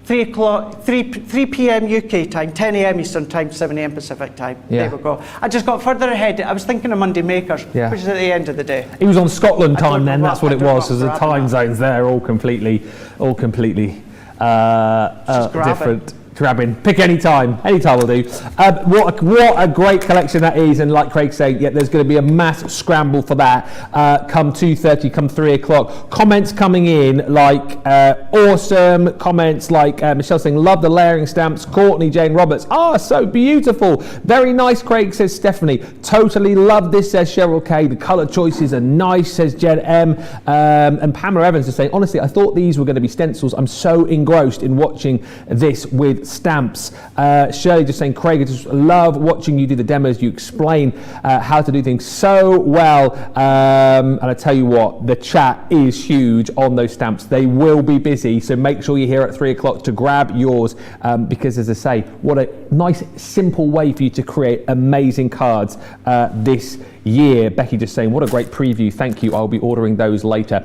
Speaker 2: 3 p.m. UK time, 10 a.m. Eastern time, 7 a.m. Pacific time.
Speaker 1: Yeah.
Speaker 2: There we go. I just got further ahead. I was thinking of Monday Makers,
Speaker 1: Yeah.
Speaker 2: which is at the end of the day.
Speaker 1: He was on Scotland time then, that's what it was, because the
Speaker 2: grab
Speaker 1: time
Speaker 2: that.
Speaker 1: zones there are all completely different. Grabbing, pick any time will do. What a great collection that is, and like Craig said, yeah, there's going to be a mass scramble for that come 2:30, come 3 o'clock. Comments coming in like awesome comments, like Michelle saying love the layering stamps. Courtney Jane Roberts, so beautiful, very nice. Craig, says Stephanie. Totally love this, says Cheryl K. The colour choices are nice, says Jen M. And Pamela Evans is saying, honestly, I thought these were going to be stencils. I'm so engrossed in watching this with stamps. Shirley just saying, Craig, I just love watching you do the demos. You explain how to do things so well, and I tell you what, the chat is huge on those stamps. They will be busy, so make sure you're here at 3 o'clock to grab yours, because as I say, what a nice simple way for you to create amazing cards this year. Becky just saying, what a great preview, thank you, I'll be ordering those later.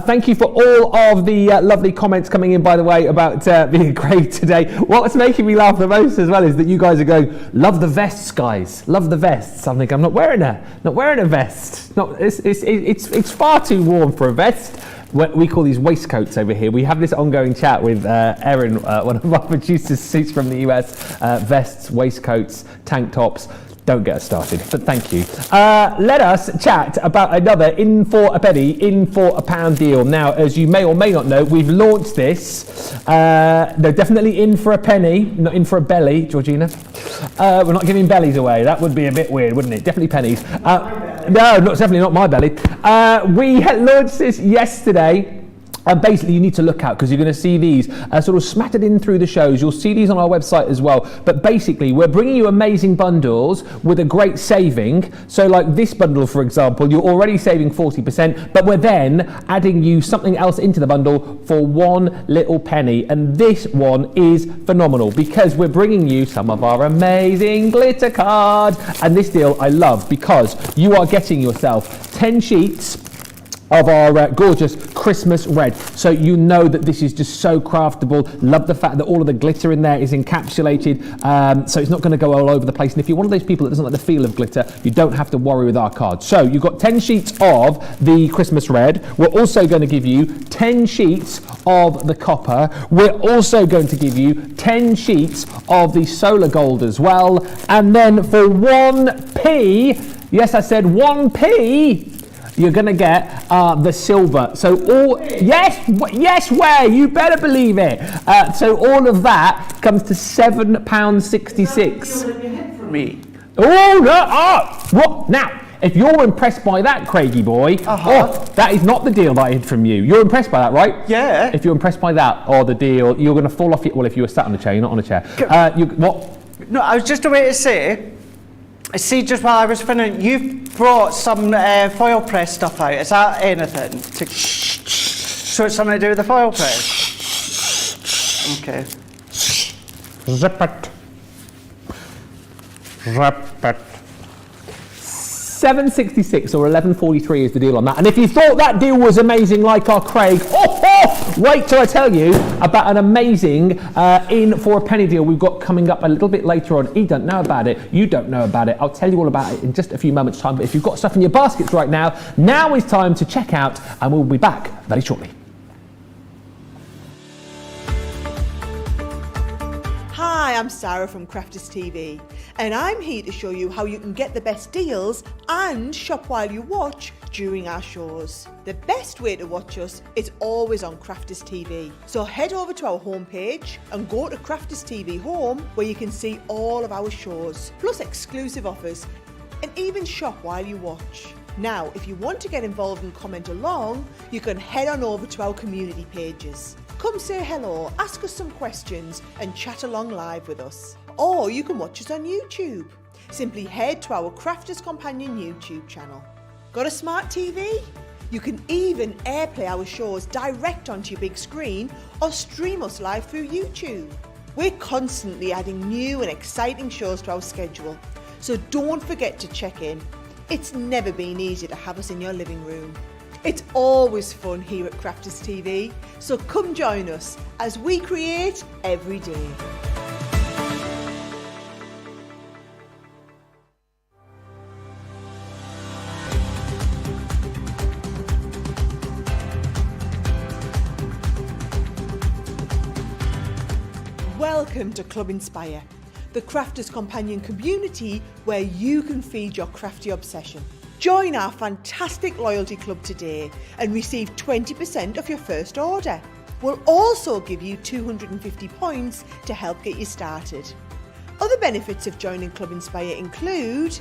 Speaker 1: Thank you for all of the lovely comments coming in, by the way, about being Craig today. What's making me laugh the most as well is that you guys are going, love the vests, guys, love the vests. I'm thinking, I'm not wearing a vest. It's far too warm for a vest. We call these waistcoats over here. We have this ongoing chat with Erin, one of our producers, suits from the US, vests, waistcoats, tank tops. Don't get us started, but thank you. Let us chat about another in for a penny, in for a pound deal. Now, as you may or may not know, we've launched this. They're definitely in for a penny, not in for a belly, Georgina. We're not giving bellies away. That would be a bit weird, wouldn't it? Definitely pennies. No, definitely not my belly. We had launched this yesterday. And basically you need to look out, because you're going to see these sort of smattered in through the shows. You'll see these on our website as well. But basically we're bringing you amazing bundles with a great saving. So like this bundle, for example, you're already saving 40%, but we're then adding you something else into the bundle for one little penny. And this one is phenomenal, because we're bringing you some of our amazing glitter cards. And this deal I love, because you are getting yourself 10 sheets of our gorgeous Christmas red. So you know that this is just so craftable. Love the fact that all of the glitter in there is encapsulated, so it's not going to go all over the place. And if you're one of those people that doesn't like the feel of glitter, you don't have to worry with our cards. So you've got 10 sheets of the Christmas red. We're also going to give you 10 sheets of the copper. We're also going to give you 10 sheets of the solar gold as well. And then for 1p, yes, I said 1p, you're going to get the silver. So all, yes, where? You better believe it. So all of that comes to £7.66.
Speaker 2: Me.
Speaker 1: Oh, no, what? Now, if you're impressed by that, Craigie boy, that is not the deal that I had from you. You're impressed by that, right?
Speaker 2: Yeah.
Speaker 1: If you're impressed by that, or the deal, you're going to fall off it. Well, if you were sat on a chair, you're not on a chair. What?
Speaker 2: No, I was just about to say, see, just while I was finishing, you've brought some foil press stuff out. Is that anything? So it's something to do with the foil press? Okay.
Speaker 1: Zip it. Zip it. 766 or 1143 is the deal on that. And if you thought that deal was amazing like our Craig, wait till I tell you about an amazing in for a penny deal we've got coming up a little bit later on. He don't know about it, you don't know about it. I'll tell you all about it in just a few moments time. But if you've got stuff in your baskets right now, now is time to check out, and we'll be back very shortly.
Speaker 3: Hi, I'm Sarah from Crafters TV, and I'm here to show you how you can get the best deals and shop while you watch during our shows. The best way to watch us is always on Crafters TV. So head over to our homepage and go to Crafters TV Home, where you can see all of our shows, plus exclusive offers, and even shop while you watch. Now, if you want to get involved and comment along, you can head on over to our community pages. Come say hello, ask us some questions and chat along live with us. Or you can watch us on YouTube. Simply head to our Crafters Companion YouTube channel. Got a smart TV? You can even airplay our shows direct onto your big screen or stream us live through YouTube. We're constantly adding new and exciting shows to our schedule, so don't forget to check in. It's never been easier to have us in your living room. It's always fun here at Crafters TV, so come join us as we create every day. Welcome to Club Inspire, the Crafters Companion community where you can feed your crafty obsession. Join our fantastic loyalty club today and receive 20% of your first order. We'll also give you 250 points to help get you started. Other benefits of joining Club Inspire include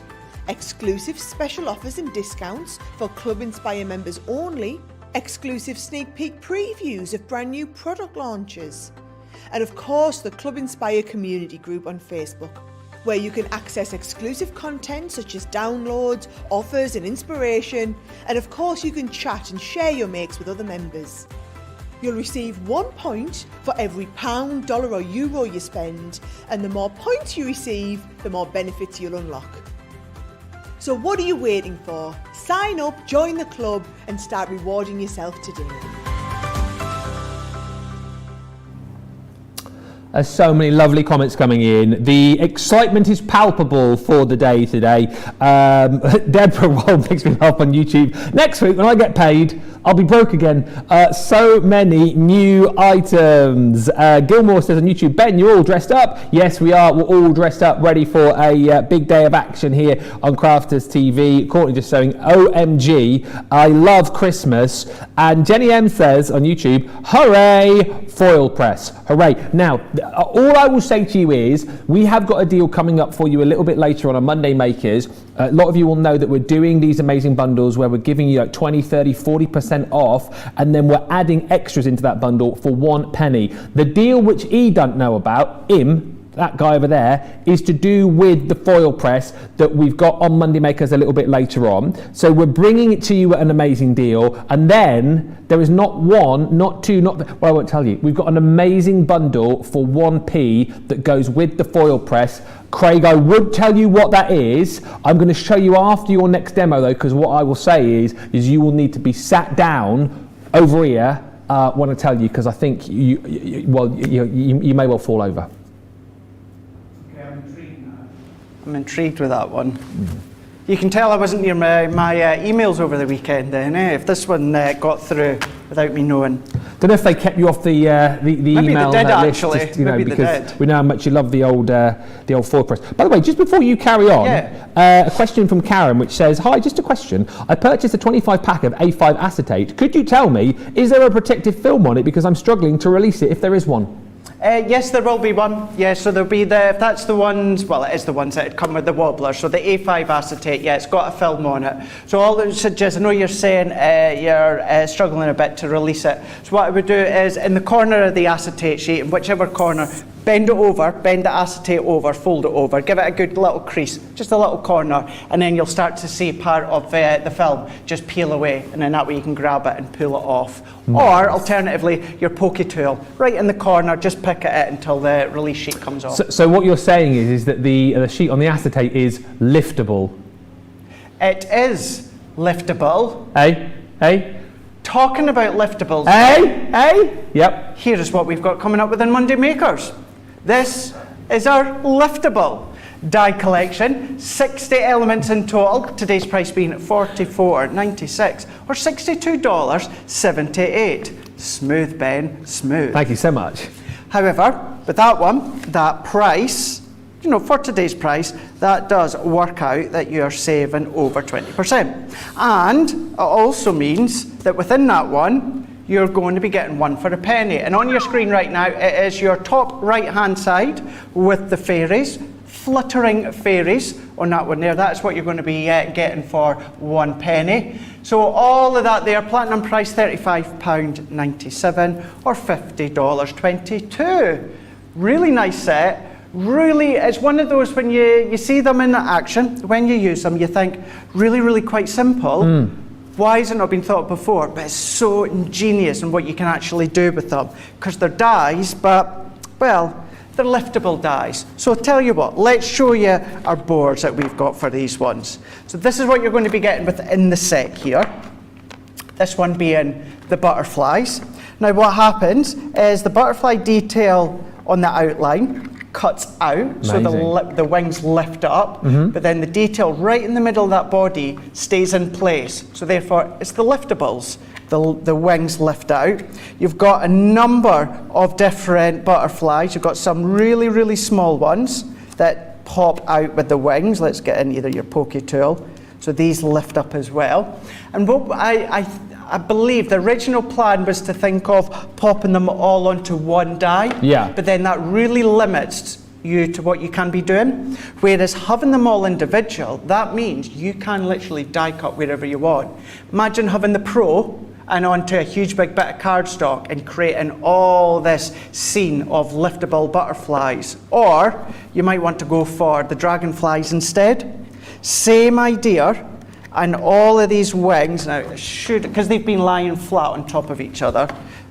Speaker 3: exclusive special offers and discounts for Club Inspire members only, exclusive sneak peek previews of brand new product launches, and of course the Club Inspire community group on Facebook, where you can access exclusive content such as downloads, offers and inspiration, and of course you can chat and share your makes with other members. You'll receive 1 point for every pound, dollar or euro you spend, and the more points you receive, the more benefits you'll unlock. So what are you waiting for? Sign up, join the club and start rewarding yourself today.
Speaker 1: There's so many lovely comments coming in. The excitement is palpable for the day today. Deborah Wald makes me laugh on YouTube. Next week, when I get paid, I'll be broke again. So many new items. Gilmore says on YouTube, Ben, you're all dressed up. Yes, we are. We're all dressed up, ready for a big day of action here on Crafters TV. Courtney just saying, OMG, I love Christmas. And Jenny M says on YouTube, hooray, foil press. Hooray. Now, all I will say to you is we have got a deal coming up for you a little bit later on Monday Makers. A lot of you will know that we're doing these amazing bundles where we're giving you like 20, 30, 40% off, and then we're adding extras into that bundle for 1 penny. The deal which E don't know about, that guy over there, is to do with the foil press that we've got on Monday Makers a little bit later on. So we're bringing it to you at an amazing deal, and then there is not one, not two, well, I won't tell you. We've got an amazing bundle for 1p that goes with the foil press. Craig, I would tell you what that is. I'm going to show you after your next demo though, because what I will say is you will need to be sat down over here when I tell you, because I think you may well fall over.
Speaker 2: I'm intrigued with that one. You can tell I wasn't near my emails over the weekend then, if this one got through without me knowing.
Speaker 1: Don't know if they kept you off the email
Speaker 2: they did,
Speaker 1: list,
Speaker 2: actually.
Speaker 1: just,
Speaker 2: Maybe they
Speaker 1: because
Speaker 2: did.
Speaker 1: we know how much you love the old foil press. By the way, just before you carry on, a question from Karen which says, hi, just a question. I purchased a 25 pack of A5 acetate. Could you tell me, is there a protective film on it, because I'm struggling to release it if there is one?
Speaker 2: Yes, there will be one. Yeah, so there'll be if that's the ones, well, it is the ones that come with the wobbler. So the A5 acetate, yeah, it's got a film on it. So all it suggests, I know you're saying you're struggling a bit to release it. So what I would do is in the corner of the acetate sheet, in whichever corner, bend it over, bend the acetate over, fold it over, give it a good little crease, just a little corner, and then you'll start to see part of the film just peel away, and then that way you can grab it and pull it off. Or alternatively, your pokey tool, right in the corner, just pick at it until the release sheet comes off.
Speaker 1: So what you're saying is that the sheet on the acetate is liftable.
Speaker 2: It is liftable.
Speaker 1: Hey?
Speaker 2: Talking about liftables.
Speaker 1: Hey? Yep.
Speaker 2: Here is what we've got coming up within Monday Makers. This is our liftable die collection. 60 elements in total. Today's price being $44.96 or $62.78. Smooth, Ben, smooth.
Speaker 1: Thank you so much.
Speaker 2: However, with that one, that price, for today's price, that does work out that you're saving over 20%. And it also means that within that one, you're going to be getting one for a penny. And on your screen right now, it is your top right-hand side with the fairies, fluttering fairies on that one there. That's what you're going to be getting for 1 penny. So all of that there, platinum price £35.97 or $50.22. Really nice set. Really, it's one of those when you see them in action, when you use them, you think, really quite simple. Why has it not been thought before? But it's so ingenious in what you can actually do with them. Because they're dies, but, well, they're liftable dies. So I'll tell you what, let's show you our boards that we've got for these ones. So this is what you're going to be getting within the set here. This one being the butterflies. Now what happens is the butterfly detail on the outline cuts out. Amazing. So the wings lift up, but then the detail right in the middle of that body stays in place. So therefore, it's the liftables. The wings lift out. You've got a number of different butterflies. You've got some really small ones that pop out with the wings. Let's get in either your pokey tool. So these lift up as well. And what I believe the original plan was to think of popping them all onto one die.
Speaker 1: Yeah.
Speaker 2: But then that really limits you to what you can be doing. Whereas having them all individual, that means you can literally die cut wherever you want. Imagine having the Pro and onto a huge big bit of cardstock and creating all this scene of liftable butterflies. Or you might want to go for the dragonflies instead. Same idea. And all of these wings, now because they've been lying flat on top of each other,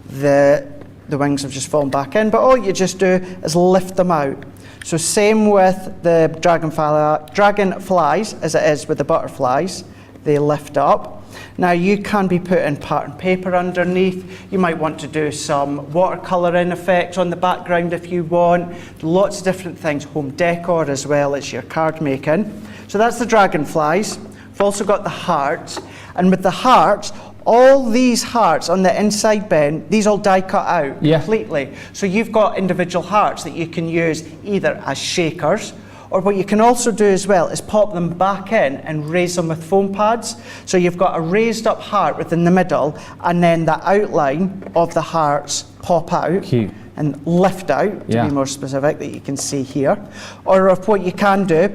Speaker 2: the wings have just fallen back in, but all you just do is lift them out. So same with the dragonflies as it is with the butterflies, they lift up. Now you can be putting pattern paper underneath. You might want to do some watercolouring effects on the background if you want. Lots of different things, home decor as well as your card making. So that's the dragonflies. We've also got the hearts, and with the hearts, all these hearts on the inside, Ben, these all die cut out completely. So you've got individual hearts that you can use either as shakers, or what you can also do as well is pop them back in and raise them with foam pads. So you've got a raised up heart within the middle, and then the outline of the hearts pop out.
Speaker 1: Cute.
Speaker 2: And lift out, to be more specific, that you can see here. Or if what you can do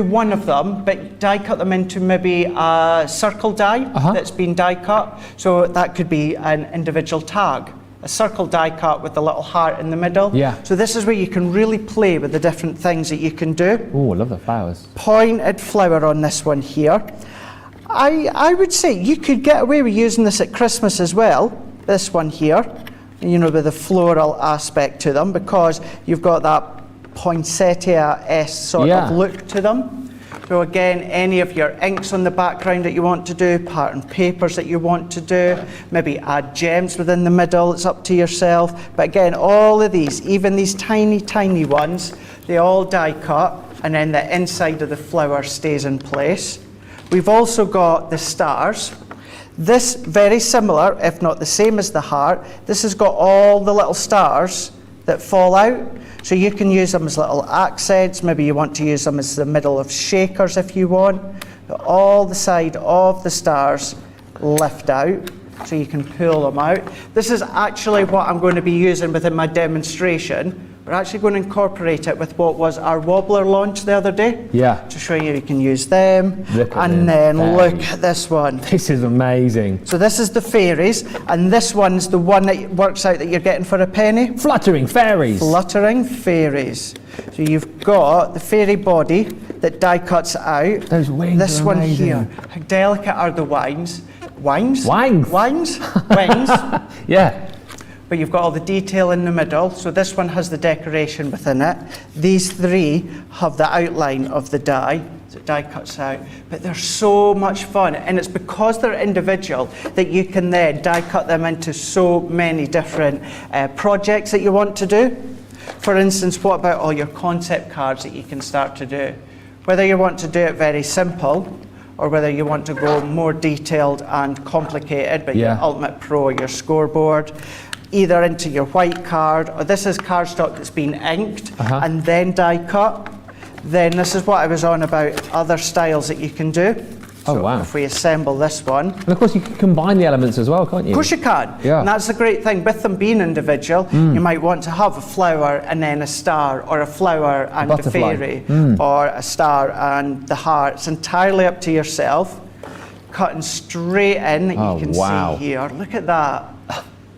Speaker 2: one of them, but die cut them into maybe a circle die that's been die cut. So that could be an individual tag. A circle die cut with a little heart in the middle. Yeah. So this is where you can really play with the different things that you can do.
Speaker 1: Oh, I love the flowers.
Speaker 2: Pointed flower on this one here. I would say you could get away with using this at Christmas as well. This one here, with the floral aspect to them, because you've got that poinsettia-esque sort of look to them. So again, any of your inks on the background that you want to do, pattern papers that you want to do, maybe add gems within the middle, it's up to yourself. But again, all of these, even these tiny ones, they all die cut, and then the inside of the flower stays in place. We've also got the stars. This, very similar, if not the same as the heart, this has got all the little stars that fall out. So you can use them as little accents. Maybe you want to use them as the middle of shakers if you want. But all the side of the stars lift out, so you can pull them out. This is actually what I'm going to be using within my demonstration we're actually going to incorporate it with what was our wobbler launch the other day.
Speaker 1: Yeah.
Speaker 2: To show you can use them.
Speaker 1: Look at
Speaker 2: and
Speaker 1: them.
Speaker 2: then look at this one.
Speaker 1: This is amazing.
Speaker 2: So this is the fairies, and this one's the one that works out that you're getting for a penny.
Speaker 1: Fluttering fairies.
Speaker 2: Fluttering fairies. So you've got the fairy body that die cuts out.
Speaker 1: Those wings
Speaker 2: This
Speaker 1: are
Speaker 2: one
Speaker 1: amazing.
Speaker 2: here. How delicate are the wings? Wings?
Speaker 1: Wings.
Speaker 2: Wings? Wings.
Speaker 1: Yeah.
Speaker 2: But you've got all the detail in the middle. So this one has the decoration within it. These three have the outline of the die. So die cuts out. But they're so much fun. And it's because they're individual that you can then die cut them into so many different projects that you want to do. For instance, what about all your concept cards that you can start to do? Whether you want to do it very simple, or whether you want to go more detailed and complicated, but your Ultimate Pro, your scoreboard, either into your white card, or this is cardstock that's been inked and then die cut. Then this is what I was on about, other styles that you can do. So if we assemble this one.
Speaker 1: And of course you can combine the elements as well, can't you?
Speaker 2: Of course you can.
Speaker 1: Yeah.
Speaker 2: And that's the great thing. With them being individual, you might want to have a flower and then a star, or a flower and a fairy, or a star and the heart. It's entirely up to yourself. Cutting straight in, that you can see here. Look at that.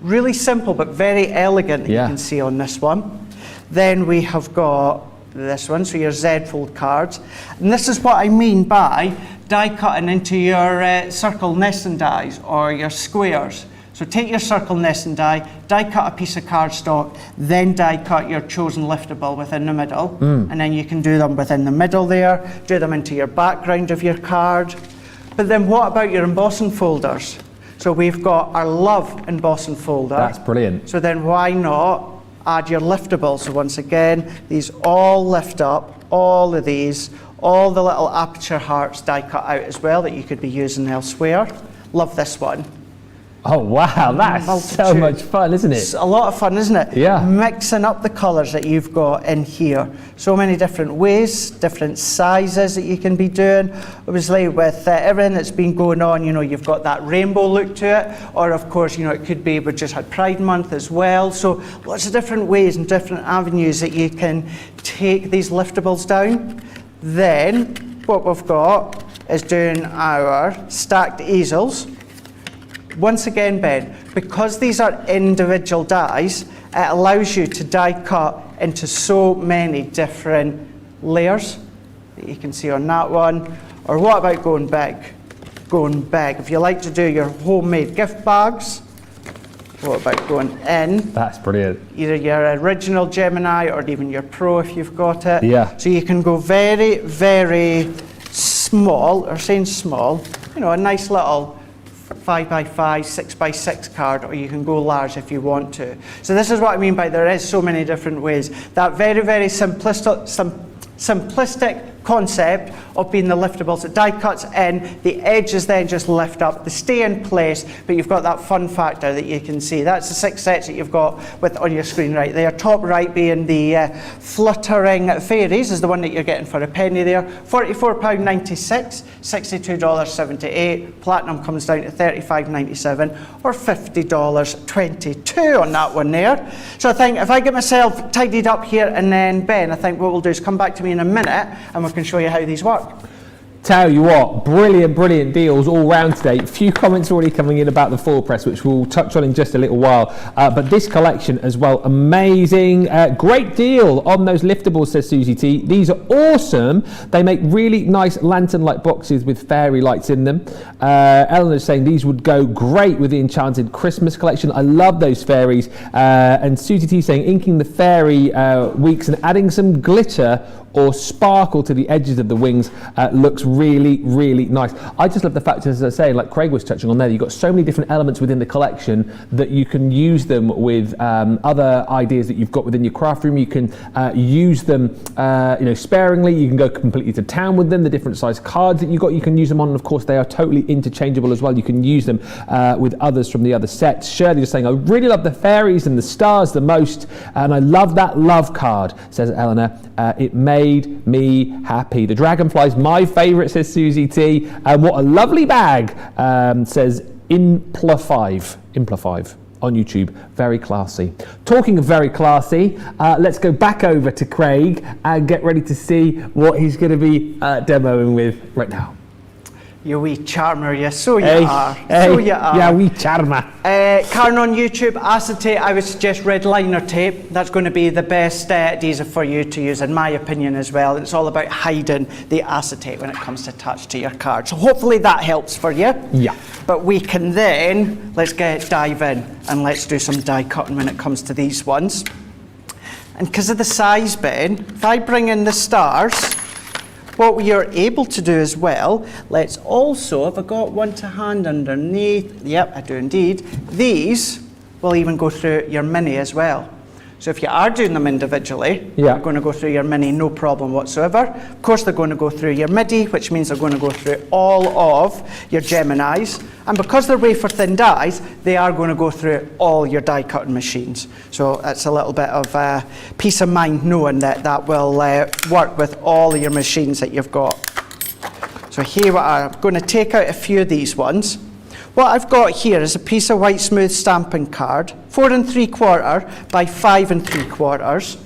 Speaker 2: Really simple, but very elegant, that you can see on this one. Then we have got this one, so your Z-fold cards. And this is what I mean by die cutting into your circle nesting dies or your squares. So take your circle nesting die cut a piece of cardstock, then die cut your chosen liftable within the middle, and then you can do them within the middle there, do them into your background of your card. But then what about your embossing folders? So we've got our love embossing folder.
Speaker 1: That's brilliant.
Speaker 2: So then why not add your liftables? So once again, these all lift up, all of these, all the little aperture hearts die cut out as well that you could be using elsewhere. Love this one.
Speaker 1: Oh wow, that's so much fun, isn't it?
Speaker 2: It's a lot of fun, isn't it?
Speaker 1: Yeah.
Speaker 2: Mixing up the colours that you've got in here. So many different ways, different sizes that you can be doing. Obviously with everything that's been going on, you know, you've got that rainbow look to it. Or of course, you know, it could be, we just had Pride Month as well. So lots of different ways and different avenues that you can take these liftables down. Then what we've got is doing our stacked easels. Once again, Ben, because these are individual dies, it allows you to die cut into so many different layers that you can see on that one. Or what about going big? Going big. If you like to do your homemade gift bags, what about going in?
Speaker 1: That's brilliant.
Speaker 2: Either your original Gemini or even your Pro if you've got it.
Speaker 1: Yeah.
Speaker 2: So you can go very, very small, or saying small, you know, a nice little 5x5, 6x6 card, or you can go large if you want to. So this is what I mean by there is so many different ways. That very, very simplistic concept of being the liftables. The die cuts in, the edges then just lift up, they stay in place, but you've got that fun factor that you can see. That's the 6 sets that you've got on your screen right there. Top right being the fluttering fairies is the one that you're getting for a penny there. £44.96, $62.78. Platinum comes down to $35.97 or $50.22 on that one there. So I think if I get myself tidied up here and then Ben, I think what we'll do is come back to me in a minute and we can show you how these work.
Speaker 1: Tell you what, brilliant deals all round today. A few comments already coming in about the foil press, which we'll touch on in just a little while. But this collection as well, amazing. Great deal on those liftables, says Susie T. These are awesome. They make really nice lantern-like boxes with fairy lights in them. Eleanor's saying these would go great with the Enchanted Christmas collection. I love those fairies. And Susie T saying inking the fairy weeks and adding some glitter or sparkle to the edges of the wings looks really nice. I just love the fact, as I say, like Craig was touching on there, you've got so many different elements within the collection that you can use them with other ideas that you've got within your craft room. You can use them sparingly. You can go completely to town with them. The different size cards that you've got, you can use them on, and of course they are totally interchangeable as well. You can use them with others from the other sets. Shirley is saying, I really love the fairies and the stars the most, and I love that love card, says Eleanor. It made me happy. The dragonfly's my favourite, says Susie T. And what a lovely bag, says Impla5. on YouTube. Very classy. Talking of very classy, let's go back over to Craig and get ready to see what he's going to be demoing with right now.
Speaker 2: You wee charmer, you. So you are. So you are.
Speaker 1: Yeah, wee charmer.
Speaker 2: Karen on YouTube, acetate, I would suggest red liner tape. That's going to be the best adhesive for you to use, in my opinion, as well. It's all about hiding the acetate when it comes to touch to your card. So hopefully that helps for you.
Speaker 1: Yeah.
Speaker 2: But we can then, let's dive in and let's do some die cutting when it comes to these ones. And because of the size, Ben, if I bring in the stars, what we are able to do as well, let's also, have I got one to hand underneath? Yep, I do indeed. These will even go through your mini as well. So if you are doing them individually,
Speaker 1: yeah,
Speaker 2: they're going to go through your mini, no problem whatsoever. Of course, they're going to go through your MIDI, which means they're going to go through all of your Geminis. And because they're wafer thin dies, they are going to go through all your die cutting machines. So that's a little bit of peace of mind knowing that that will work with all of your machines that you've got. So here I'm going to take out a few of these ones. What I've got here is a piece of white smooth stamping card, 4 3/4 by 5 3/4.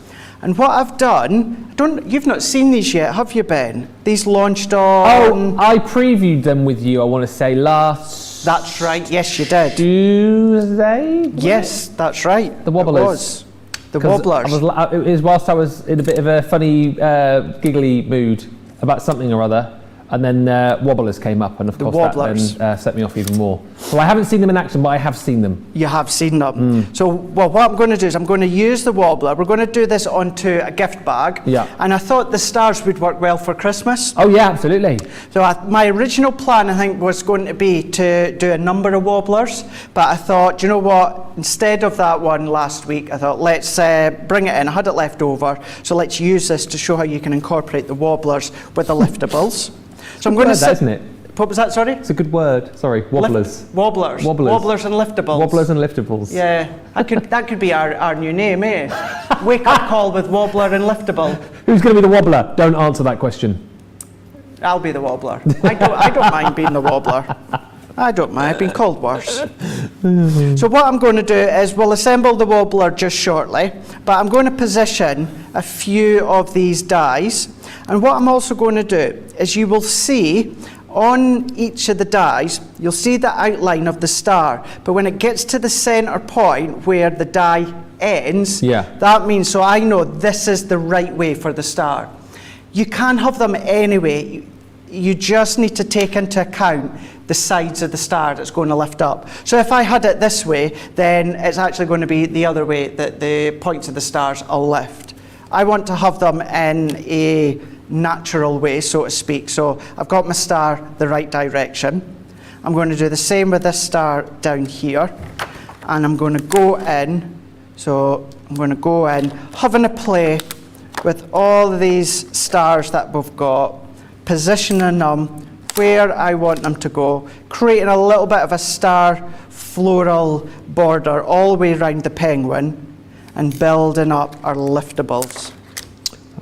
Speaker 2: And what I've done, you've not seen these yet, have you, Ben? These launched on...
Speaker 1: Oh, I previewed them with you, I want to say, last...
Speaker 2: That's right, yes you did.
Speaker 1: Tuesday?
Speaker 2: Yes, that's right.
Speaker 1: The Wobblers.
Speaker 2: It was. The Wobblers.
Speaker 1: It was whilst I was in a bit of a funny, giggly mood about something or other. And then Wobblers came up, and of course that then set me off even more. So I haven't seen them in action, but I have seen them.
Speaker 2: You have seen them. So well, what I'm going to do is I'm going to use the Wobbler. We're going to do this onto a gift bag.
Speaker 1: Yeah.
Speaker 2: And I thought the stars would work well for Christmas.
Speaker 1: Oh yeah, absolutely.
Speaker 2: So my original plan, I think, was going to be to do a number of Wobblers. But I thought, you know what? Instead of that one last week, I thought, let's bring it in. I had it left over. So let's use this to show how you can incorporate the Wobblers with the liftables. So I'm going to
Speaker 1: say, isn't it?
Speaker 2: What was that, sorry?
Speaker 1: It's a good word. Sorry, Wobblers.
Speaker 2: Wobblers. Wobblers and liftables.
Speaker 1: Wobblers and liftables.
Speaker 2: Yeah, that could be our new name, eh? Wake up call with Wobbler and Liftable.
Speaker 1: Who's going to be the Wobbler? Don't answer that question.
Speaker 2: I'll be the Wobbler. I don't mind being the Wobbler. I don't mind. I've been called worse. So what I'm going to do is we'll assemble the Wobbler just shortly, but I'm going to position a few of these dies. And what I'm also going to do is you will see on each of the dies, you'll see the outline of the star. But when it gets to the center point where the die ends, that means, so I know this is the right way for the star. You can have them anyway. You just need to take into account the sides of the star that's going to lift up. So if I had it this way, then it's actually going to be the other way that the points of the stars will lift. I want to have them in a natural way, so to speak. So I've got my star the right direction. I'm going to do the same with this star down here. And I'm going to go in. So I'm going to go in, having a play with all of these stars that we've got, positioning them where I want them to go, creating a little bit of a star floral border all the way around the penguin, and building up our liftables.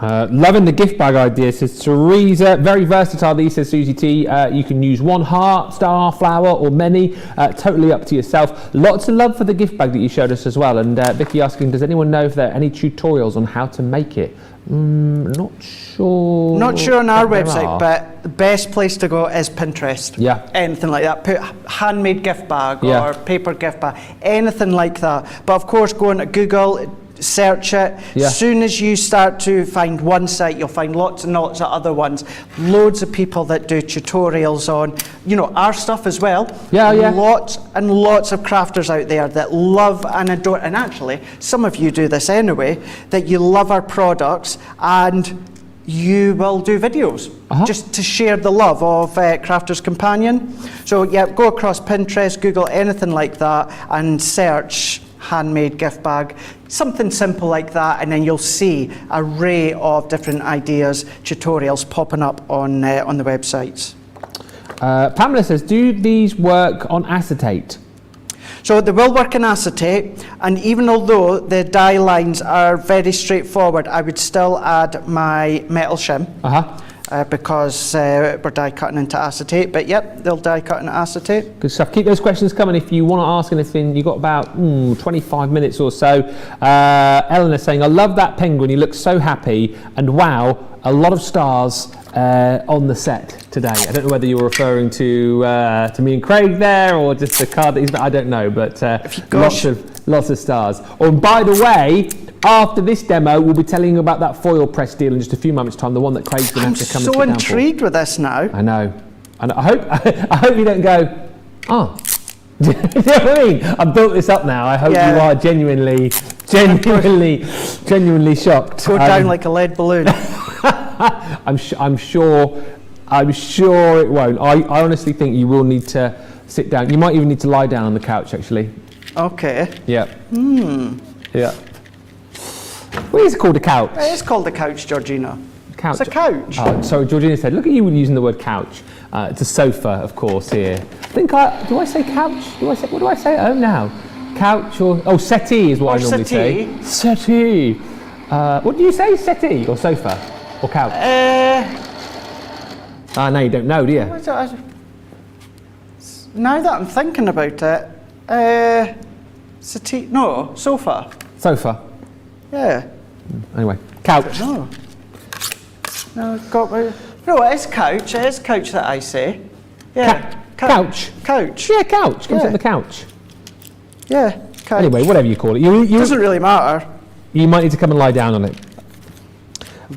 Speaker 1: Loving the gift bag idea, says Teresa. Very versatile, these, says Susie T. You can use one heart, star, flower, or many. Totally up to yourself. Lots of love for the gift bag that you showed us as well. And Vicky asking, does anyone know if there are any tutorials on how to make it? Not sure.
Speaker 2: Not sure on our website, but the best place to go is Pinterest.
Speaker 1: Yeah.
Speaker 2: Anything like that. Put handmade gift bag or paper gift bag, anything like that. But of course, go on to Google, search it. As soon as you start to find one site, you'll find lots and lots of other ones. Loads of people that do tutorials on, you know, our stuff as well. Lots and lots of crafters out there that love and adore, and actually, some of you do this anyway, that you love our products and you will do videos just to share the love of Crafter's Companion. So yeah, go across Pinterest, Google, anything like that, and search handmade gift bag, something simple like that, and then you'll see an array of different ideas, tutorials popping up on the websites.
Speaker 1: Pamela says, do these work on acetate?
Speaker 2: So they will work in acetate, and even although the die lines are very straightforward, I would still add my metal shim. because we're die cutting into acetate. But yep, they'll die cut into acetate.
Speaker 1: Good stuff. Keep those questions coming if you want to ask anything. You've got about 25 minutes or so. Eleanor saying, I love that penguin. He looks so happy. And wow, a lot of stars on the set today. I don't know whether you're referring to me and Craig there or just the card that he's. I don't know, but lots of stars. Oh, and by the way, after this demo, we'll be telling you about that foil press deal in just a few moments' time. The one that Craig's going to have to come and sit down for.
Speaker 2: I'm so intrigued with this now.
Speaker 1: I know, and I hope you don't go. Oh. Do you know what I mean? I've built this up now. I hope you are genuinely shocked.
Speaker 2: Go down like a lead balloon.
Speaker 1: I'm sure it won't. I honestly think you will need to sit down. You might even need to lie down on the couch, actually.
Speaker 2: Okay.
Speaker 1: Yeah. Yeah. What is it called, a couch?
Speaker 2: It is called a couch, Georgina.
Speaker 1: Couch.
Speaker 2: It's a couch.
Speaker 1: Oh, sorry, Georgina said, look at you using the word couch. It's a sofa, of course, here. Do I say couch? What do I say? Oh, now. Couch or settee is what I normally say. Settee. What do you say? Settee or sofa or couch? No, you don't know, do you?
Speaker 2: Now that I'm thinking about it, settee? No, sofa.
Speaker 1: Sofa.
Speaker 2: Yeah.
Speaker 1: Anyway, couch.
Speaker 2: No, no, it is couch. It is couch that I say. Yeah.
Speaker 1: Couch.
Speaker 2: Couch.
Speaker 1: Yeah, couch. Comes on the couch.
Speaker 2: Yeah. Couch.
Speaker 1: Anyway, whatever you call it. It
Speaker 2: doesn't really matter.
Speaker 1: You might need to come and lie down on it.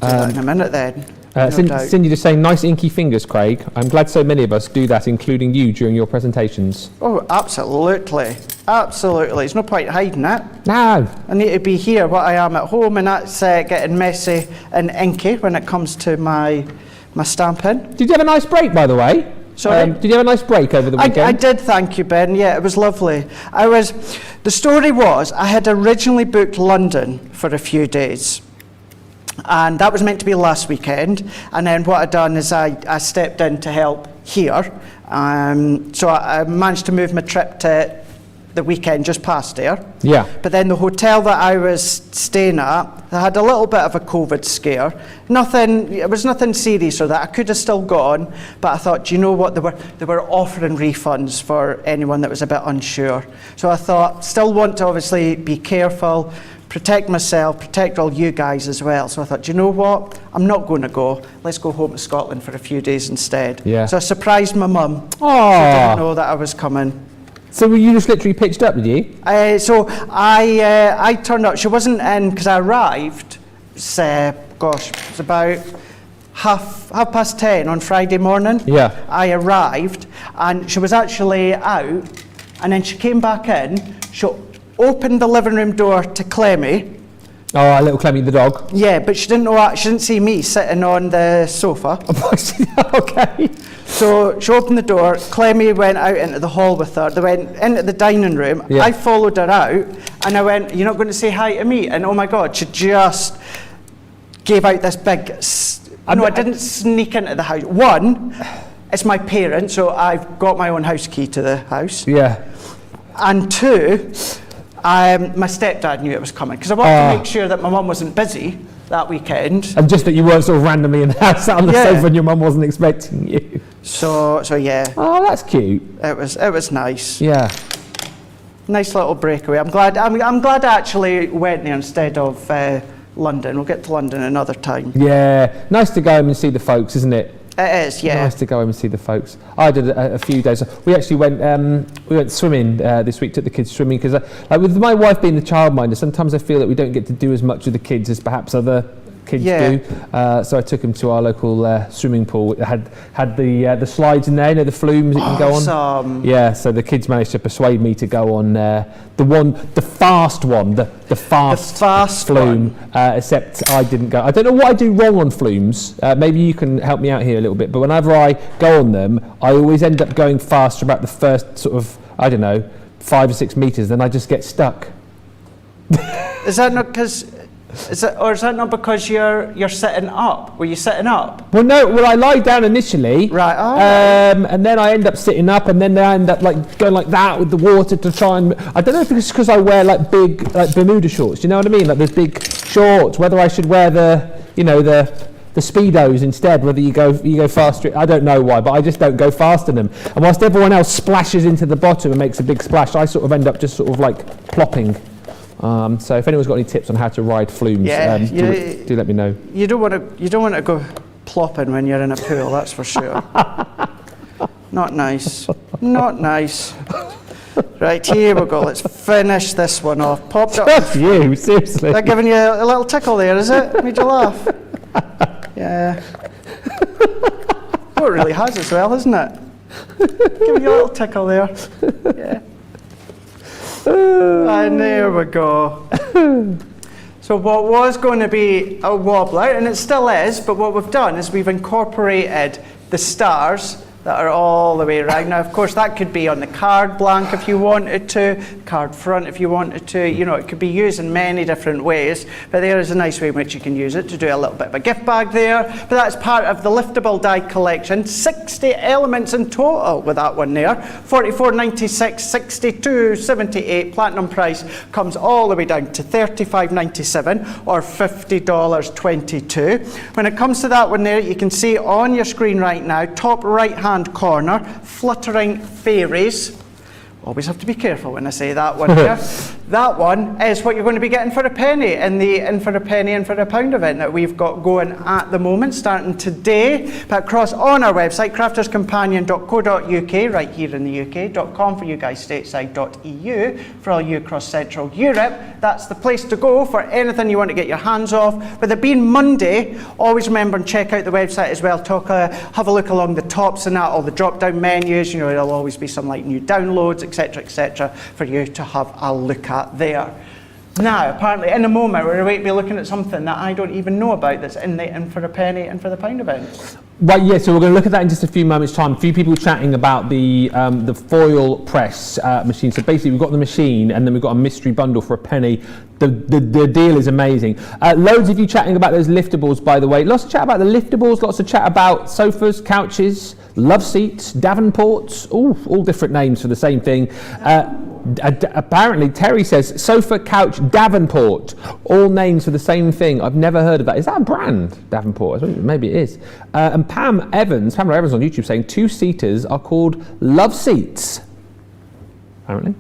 Speaker 2: I'll do that in a minute then.
Speaker 1: Cindy just saying, nice inky fingers, Craig. I'm glad so many of us do that, including you, during your presentations.
Speaker 2: Oh, absolutely. Absolutely. There's no point hiding it.
Speaker 1: No.
Speaker 2: I need to be here what I am at home, and that's getting messy and inky when it comes to my stamping.
Speaker 1: Did you have a nice break, by the way?
Speaker 2: Sorry?
Speaker 1: Did you have a nice break over the weekend?
Speaker 2: I did, thank you, Ben. Yeah, it was lovely. The story was, I had originally booked London for a few days. And that was meant to be last weekend. And then what I'd done is I stepped in to help here. So I managed to move my trip to the weekend just past there.
Speaker 1: Yeah.
Speaker 2: But then the hotel that I was staying at, I had a little bit of a COVID scare. It was nothing serious or that. I could have still gone, but I thought, do you know what? They were offering refunds for anyone that was a bit unsure. So I thought, still want to obviously be careful, protect myself, protect all you guys as well. So I thought, do you know what? I'm not going to go. Let's go home to Scotland for a few days instead.
Speaker 1: Yeah.
Speaker 2: So I surprised my mum.
Speaker 1: Oh.
Speaker 2: She didn't know that I was coming.
Speaker 1: So you just literally pitched up, did you?
Speaker 2: So I turned up. She wasn't in because I arrived. It was about half past 10 on Friday morning.
Speaker 1: Yeah.
Speaker 2: I arrived and she was actually out, and then she came back in. She opened the living room door to Clemmy.
Speaker 1: Oh, little Clemmy the dog.
Speaker 2: Yeah, but she didn't see me sitting on the sofa.
Speaker 1: Okay.
Speaker 2: So she opened the door, Clemmy went out into the hall with her, they went into the dining room,
Speaker 1: Yeah.
Speaker 2: I followed her out, and I went, you're not going to say hi to me? And oh my God, she just gave out this big, I didn't sneak into the house. One, it's my parents, so I've got my own house key to the house.
Speaker 1: Yeah.
Speaker 2: And two, my stepdad knew it was coming, because I wanted to make sure that my mum wasn't busy that weekend.
Speaker 1: And just that you weren't sort of randomly in the house sat on the sofa and your mum wasn't expecting you.
Speaker 2: So yeah.
Speaker 1: Oh, that's cute.
Speaker 2: It was nice.
Speaker 1: Yeah.
Speaker 2: Nice little breakaway. I'm glad I actually went there instead of London. We'll get to London another time.
Speaker 1: Yeah. Nice to go home and see the folks, isn't it?
Speaker 2: It is, yeah.
Speaker 1: Nice to go home and see the folks. I did a few days. We actually went swimming this week. Took the kids swimming because, with my wife being the childminder, sometimes I feel that we don't get to do as much with the kids as perhaps other kids do. So I took them to our local swimming pool. It had the slides in there, the flumes that you can go on.
Speaker 2: Awesome.
Speaker 1: Yeah. So the kids managed to persuade me to go on the fast flume. Except I didn't go. I don't know what I do wrong on flumes. Maybe you can help me out here a little bit. But whenever I go on them, I always end up going faster about the first sort of 5 or 6 meters. Then I just get stuck.
Speaker 2: Is that not because? Is that not because you're sitting up? Were you sitting up?
Speaker 1: Well, no. Well, I lie down initially,
Speaker 2: right?
Speaker 1: And then I end up sitting up, and then I end up going like that with the water to try and. I don't know if it's because I wear big Bermuda shorts. Do you know what I mean? Like those big shorts. Whether I should wear the the speedos instead, whether you go faster. I don't know why, but I just don't go fast in them. And whilst everyone else splashes into the bottom and makes a big splash, I sort of end up just sort of like plopping. So if anyone's got any tips on how to ride flumes, do let me know.
Speaker 2: You don't want to go plopping when you're in a pool, that's for sure. Not nice. Not nice. Right, here we go. Let's finish this one off. Popped up.
Speaker 1: That's you, seriously.
Speaker 2: They're giving you a little tickle there, is it? Made you laugh? Yeah. Well, it really has as well, isn't it? Giving you a little tickle there. Yeah. And there we go. So what was going to be a wobbler, and it still is, but what we've done is we've incorporated the stars that are all the way around. Now, of course, that could be on the card blank if you wanted to, card front if you wanted to. You know, it could be used in many different ways, but there is a nice way in which you can use it to do a little bit of a gift bag there. But that's part of the Liftable die collection. 60 elements in total with that one there. $44.96, $62.78. Platinum price comes all the way down to $35.97 or $50.22. When it comes to that one there, you can see on your screen right now, top right-hand corner, fluttering fairies. Always have to be careful when I say that one here. That one is what you're going to be getting for a penny in the In for a Penny, In for a Pound event that we've got going at the moment, starting today. But across on our website, crafterscompanion.co.uk, right here in the UK.com for you guys stateside.eu, for all you across Central Europe. That's the place to go for anything you want to get your hands off. With it being Monday, always remember and check out the website as well. Have a look along the tops and that, all the drop-down menus. You know, there'll always be some like new downloads, etc., for you to have a look at there. Now, apparently, in a moment, we're going to be looking at something that I don't even know about that's in the In for a Penny, In for the Pound event.
Speaker 1: Well, yeah, so we're going to look at that in just a few moments' time. A few people chatting about the foil press machine. So basically, we've got the machine, and then we've got a mystery bundle for a penny. The deal is amazing. Loads of you chatting about those liftables, by the way. Lots of chat about the liftables, lots of chat about sofas, couches, love seats, Davenports, all different names for the same thing. Apparently, Terry says sofa, couch, Davenport, all names for the same thing. I've never heard of that. Is that a brand, Davenport? Maybe it is. And Pamela Evans on YouTube saying 2-seaters are called love seats. Apparently.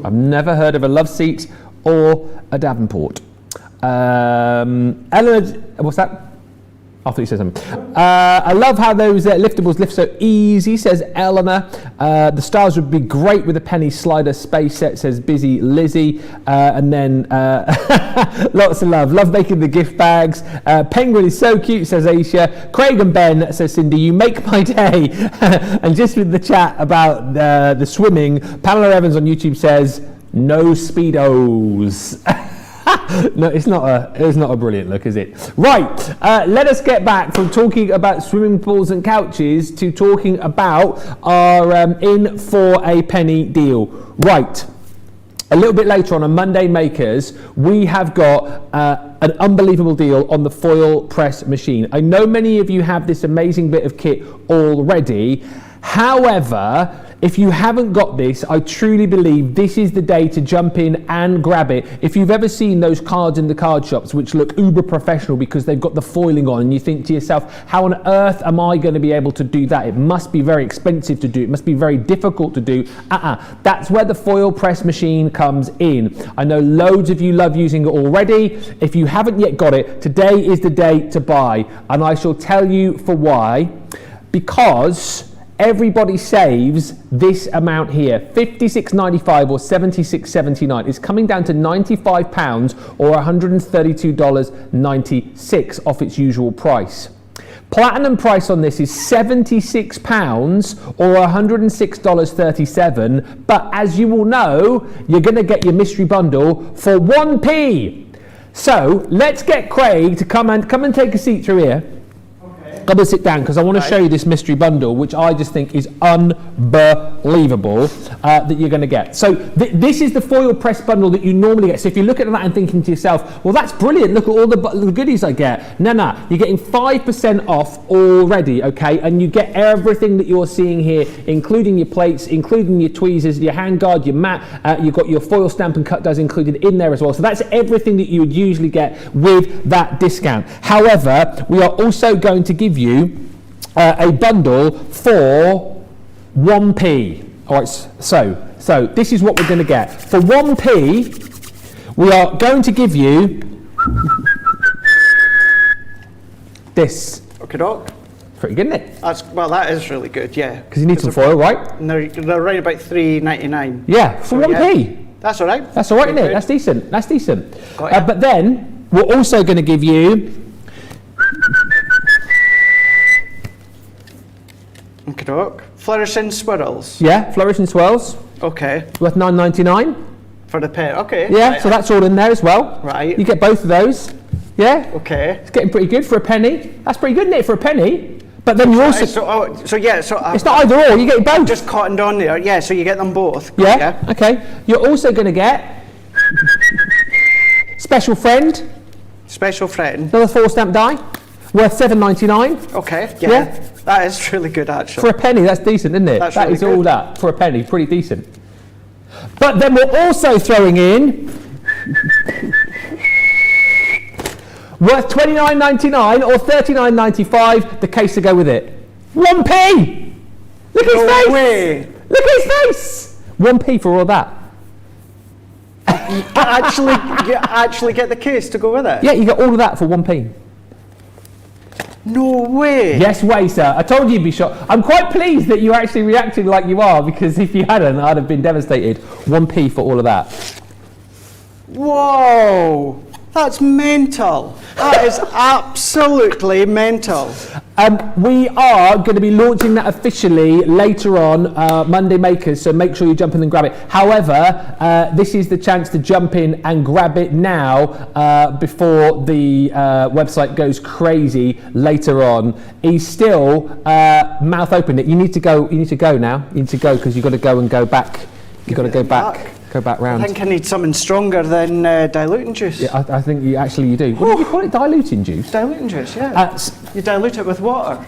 Speaker 1: I've never heard of a love seat or a Davenport. Eleanor, what's that? I thought you said something. I love how those liftables lift so easy, says Eleanor. The stars would be great with a penny slider space set, says Busy Lizzie. And then lots of love. Love making the gift bags. Penguin is so cute, says Aisha. Craig and Ben, says Cindy, you make my day. And just with the chat about the swimming, Pamela Evans on YouTube says, no Speedos. No, it's not a brilliant look, is it? Right, let us get back from talking about swimming pools and couches to talking about our In for a Penny deal. Right, a little bit later on Monday Makers, we have got an unbelievable deal on the foil press machine. I know many of you have this amazing bit of kit already. However, if you haven't got this, I truly believe this is the day to jump in and grab it. If you've ever seen those cards in the card shops which look uber professional because they've got the foiling on, and you think to yourself, how on earth am I going to be able to do that? It must be very expensive to do. It must be very difficult to do. That's where the foil press machine comes in. I know loads of you love using it already. If you haven't yet got it, today is the day to buy. And I shall tell you for why. Because everybody saves this amount here, $56.95 or $76.79. It's coming down to £95 or $132.96 off its usual price. Platinum price on this is £76 or $106.37. But as you all know, you're going to get your mystery bundle for 1p. So let's get Craig to come and take a seat through here. Come and sit down because I want to show you this mystery bundle, which I just think is unbelievable. that you're going to get. So this is the foil press bundle that you normally get. So if you're looking at that and thinking to yourself, well, that's brilliant, look at all the goodies I get. No, you're getting 5% off already, okay? And you get everything that you're seeing here, including your plates, including your tweezers, your handguard, your mat. You've got your foil stamp and cut dies included in there as well. So that's everything that you would usually get with that discount. However, we are also going to give you a bundle for 1p. All right, so this is what we're going to get. For 1p, we are going to give you this.
Speaker 2: Okay, doc.
Speaker 1: Pretty good, isn't it?
Speaker 2: That is really good, yeah.
Speaker 1: Because you need some foil, right?
Speaker 2: And they're right about $3.99.
Speaker 1: Yeah, for 1p.
Speaker 2: Yeah. That's all right.
Speaker 1: That's all right, isn't it? That's decent. That's decent.
Speaker 2: Got
Speaker 1: but then we're also going to give you.
Speaker 2: Okay, doc. Flourishing swirls.
Speaker 1: Yeah, flourishing swirls.
Speaker 2: Okay.
Speaker 1: Worth $9.99.
Speaker 2: For the pair. Okay.
Speaker 1: Yeah,
Speaker 2: right.
Speaker 1: so that's all in there as well.
Speaker 2: Right.
Speaker 1: You get both of those. Yeah.
Speaker 2: Okay.
Speaker 1: It's getting pretty good for a penny. That's pretty good, isn't it, for a penny? But then you also. It's not either or. You get both.
Speaker 2: Just cottoned on there. Yeah. So you get them both.
Speaker 1: Yeah. Okay. You're also going to get special friend.
Speaker 2: Special friend.
Speaker 1: Another foil stamp die. Worth $7.99.
Speaker 2: Okay. Yeah. That is really good, actually.
Speaker 1: For a penny, that's decent, isn't it?
Speaker 2: That's
Speaker 1: that
Speaker 2: really
Speaker 1: is all
Speaker 2: good.
Speaker 1: that for a penny. Pretty decent. But then we're also throwing in worth $29.99 or $39.95, the case to go with it. 1p! Look at his face!
Speaker 2: Way.
Speaker 1: Look at his face! 1p for all that.
Speaker 2: You actually get the case to go with it?
Speaker 1: Yeah, you get all of that for 1p.
Speaker 2: No way!
Speaker 1: Yes way, sir. I told you you'd be shocked. I'm quite pleased that you actually reacted like you are, because if you hadn't, I'd have been devastated. 1p for all of that.
Speaker 2: Whoa! That's mental. That is absolutely mental.
Speaker 1: We are going to be launching that officially later on, Monday Makers, so make sure you jump in and grab it. However, this is the chance to jump in and grab it now before the website goes crazy later on. He's still mouth open. You need to go. You need to go now. You need to go because you've got to go and go back. You've got to go back. Go back round.
Speaker 2: I think I need something stronger than diluting juice.
Speaker 1: Yeah, I think you do. What do you call it? Diluting juice?
Speaker 2: Diluting juice, yeah. You dilute it with water.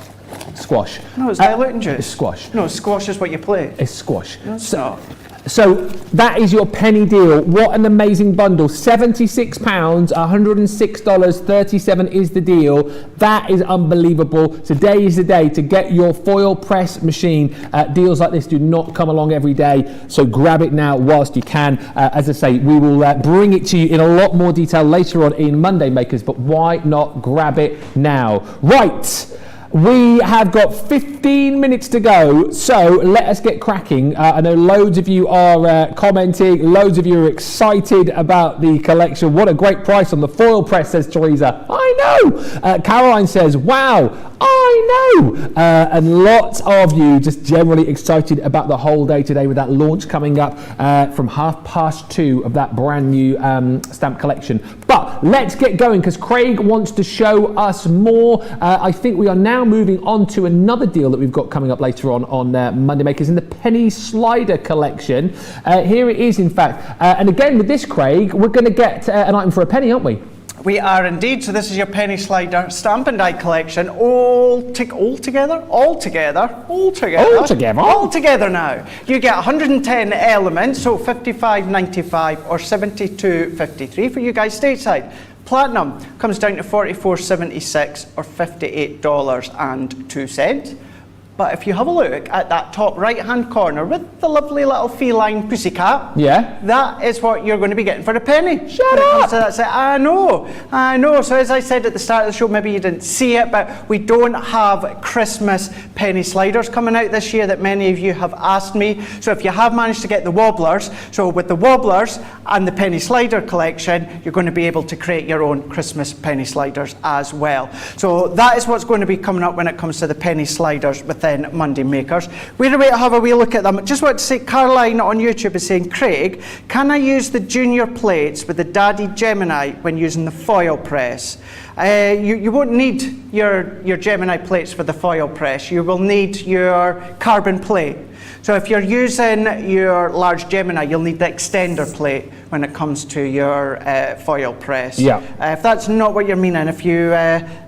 Speaker 1: Squash.
Speaker 2: No, it's diluting juice.
Speaker 1: It's squash.
Speaker 2: No, squash is what you play.
Speaker 1: It's squash.
Speaker 2: No, it's not.
Speaker 1: So that is your penny deal. What an amazing bundle. £76, $106.37 is the deal. That is unbelievable. Today is the day to get your foil press machine. Deals like this do not come along every day, so grab it now whilst you can. As I say, we will bring it to you in a lot more detail later on in Monday Makers, but why not grab it now? Right. We have got 15 minutes to go, so let us get cracking. I know loads of you are commenting, loads of you are excited about the collection. What a great price on the foil press, says Teresa. I know! Caroline says, wow, I know! And lots of you just generally excited about the whole day today with that launch coming up from 2:30 of that brand new stamp collection. But let's get going because Craig wants to show us more. I think we are now moving on to another deal that we've got coming up later on Monday Makers in the Penny Slider collection. Here it is, in fact. And again, with this, Craig, we're going to get an item for a penny, aren't we?
Speaker 2: We are indeed. So this is your Penny Slider stamp and die collection all together now. You get 110 elements, so $55.95 or $72.53 for you guys stateside. Platinum comes down to $44.76 or $58.02. But if you have a look at that top right-hand corner with the lovely little feline pussycat,
Speaker 1: yeah,
Speaker 2: that is what you're going to be getting for a penny.
Speaker 1: Shut up!
Speaker 2: I know. So as I said at the start of the show, maybe you didn't see it, but we don't have Christmas penny sliders coming out this year that many of you have asked me. So if you have managed to get the wobblers, so with the wobblers and the penny slider collection, you're going to be able to create your own Christmas penny sliders as well. So that is what's going to be coming up when it comes to the penny sliders within Monday Makers. We're going to have a wee look at them. Just want to say, Caroline on YouTube is saying, Craig, can I use the junior plates with the Daddy Gemini when using the foil press? You won't need your Gemini plates for the foil press. You will need your carbon plate. So if you're using your large Gemini, you'll need the extender plate when it comes to your foil press.
Speaker 1: Yeah.
Speaker 2: If that's not what you're meaning, if you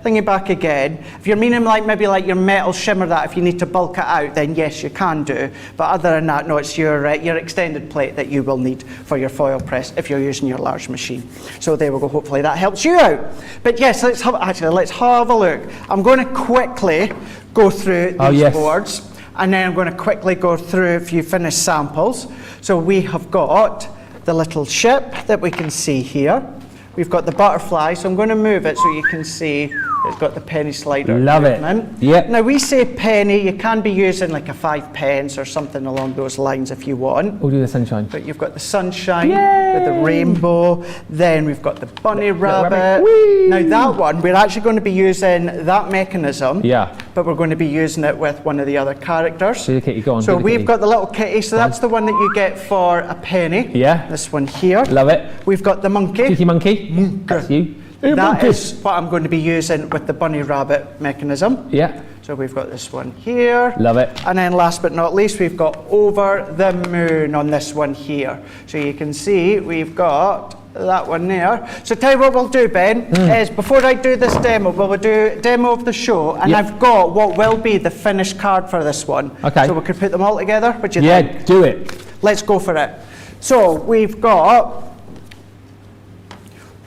Speaker 2: think it back again, if you're meaning maybe like your metal shimmer that if you need to bulk it out, then yes, you can do. But other than that, no, it's your extended plate that you will need for your foil press if you're using your large machine. So there we go. Hopefully that helps you out. But yes, let's have a look. I'm going to quickly go through these boards. And then I'm going to quickly go through a few finished samples. So we have got the little ship that we can see here. We've got the butterfly, so I'm going to move it so you can see it's got the penny slider.
Speaker 1: Love
Speaker 2: movement.
Speaker 1: it. Yep.
Speaker 2: Now we say penny, you can be using like a 5 pence or something along those lines if you want.
Speaker 1: We'll do the sunshine.
Speaker 2: But you've got the sunshine
Speaker 1: Yay!
Speaker 2: with the rainbow. Then we've got the bunny rabbit.
Speaker 1: Whee!
Speaker 2: Now that one, we're actually going to be using that mechanism.
Speaker 1: Yeah.
Speaker 2: But we're going to be using it with one of the other characters.
Speaker 1: Do the kitty, go on.
Speaker 2: So
Speaker 1: do the
Speaker 2: we've
Speaker 1: kitty.
Speaker 2: got the little kitty. So that's the one that you get for a penny.
Speaker 1: Yeah.
Speaker 2: This one here.
Speaker 1: Love it.
Speaker 2: We've got the monkey.
Speaker 1: Cheeky monkey. That's you. Hey,
Speaker 2: That
Speaker 1: monkey.
Speaker 2: is what I'm going to be using with the bunny rabbit mechanism.
Speaker 1: Yeah.
Speaker 2: So we've got this one here.
Speaker 1: Love it.
Speaker 2: And then last but not least, we've got over the moon on this one here. So you can see we've got that one there. So tell you what we'll do, Ben, is before I do this demo, we'll do a demo of the show, and I've got what will be the finished card for this one.
Speaker 1: Okay.
Speaker 2: So we could put them all together. What do you think?
Speaker 1: Yeah, do it.
Speaker 2: Let's go for it. So we've got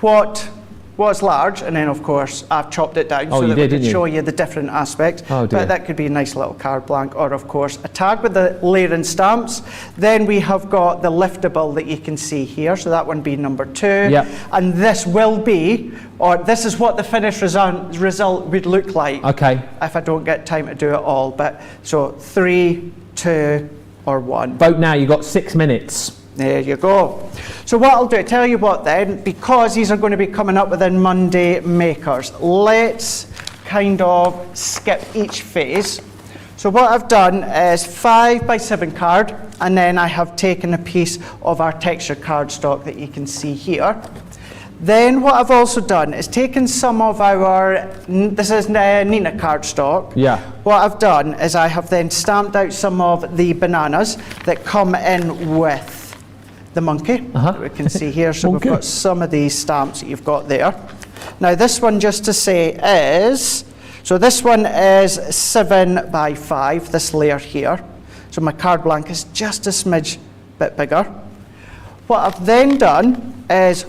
Speaker 2: what was large, and then of course I've chopped it down
Speaker 1: Oh,
Speaker 2: so
Speaker 1: you
Speaker 2: that
Speaker 1: did,
Speaker 2: we
Speaker 1: didn't
Speaker 2: can
Speaker 1: you?
Speaker 2: show you the different aspects.
Speaker 1: Oh, dear.
Speaker 2: But that could be a nice little card blank, or of course a tag with the layering stamps. Then we have got the liftable that you can see here, so that one be number 2.
Speaker 1: Yep.
Speaker 2: And this will be, or this is what the finished result would look like.
Speaker 1: Okay.
Speaker 2: If I don't get time to do it all. But so 3, 2, or 1.
Speaker 1: Vote now. You've got 6 minutes.
Speaker 2: There you go. So what I'll do, tell you what then, because these are going to be coming up within Monday makers, let's kind of skip each phase. So what I've done is 5 by 7 card, and then I have taken a piece of our texture cardstock that you can see here. Then what I've also done is taken some of our, this is Nina cardstock.
Speaker 1: Yeah.
Speaker 2: What I've done is I have then stamped out some of the bananas that come in with the monkey that we can see here. So we've got some of these stamps that you've got there. Now this one, just to say, is, so this one is 7 by 5, this layer here. So my card blank is just a smidge bit bigger. What I've then done is,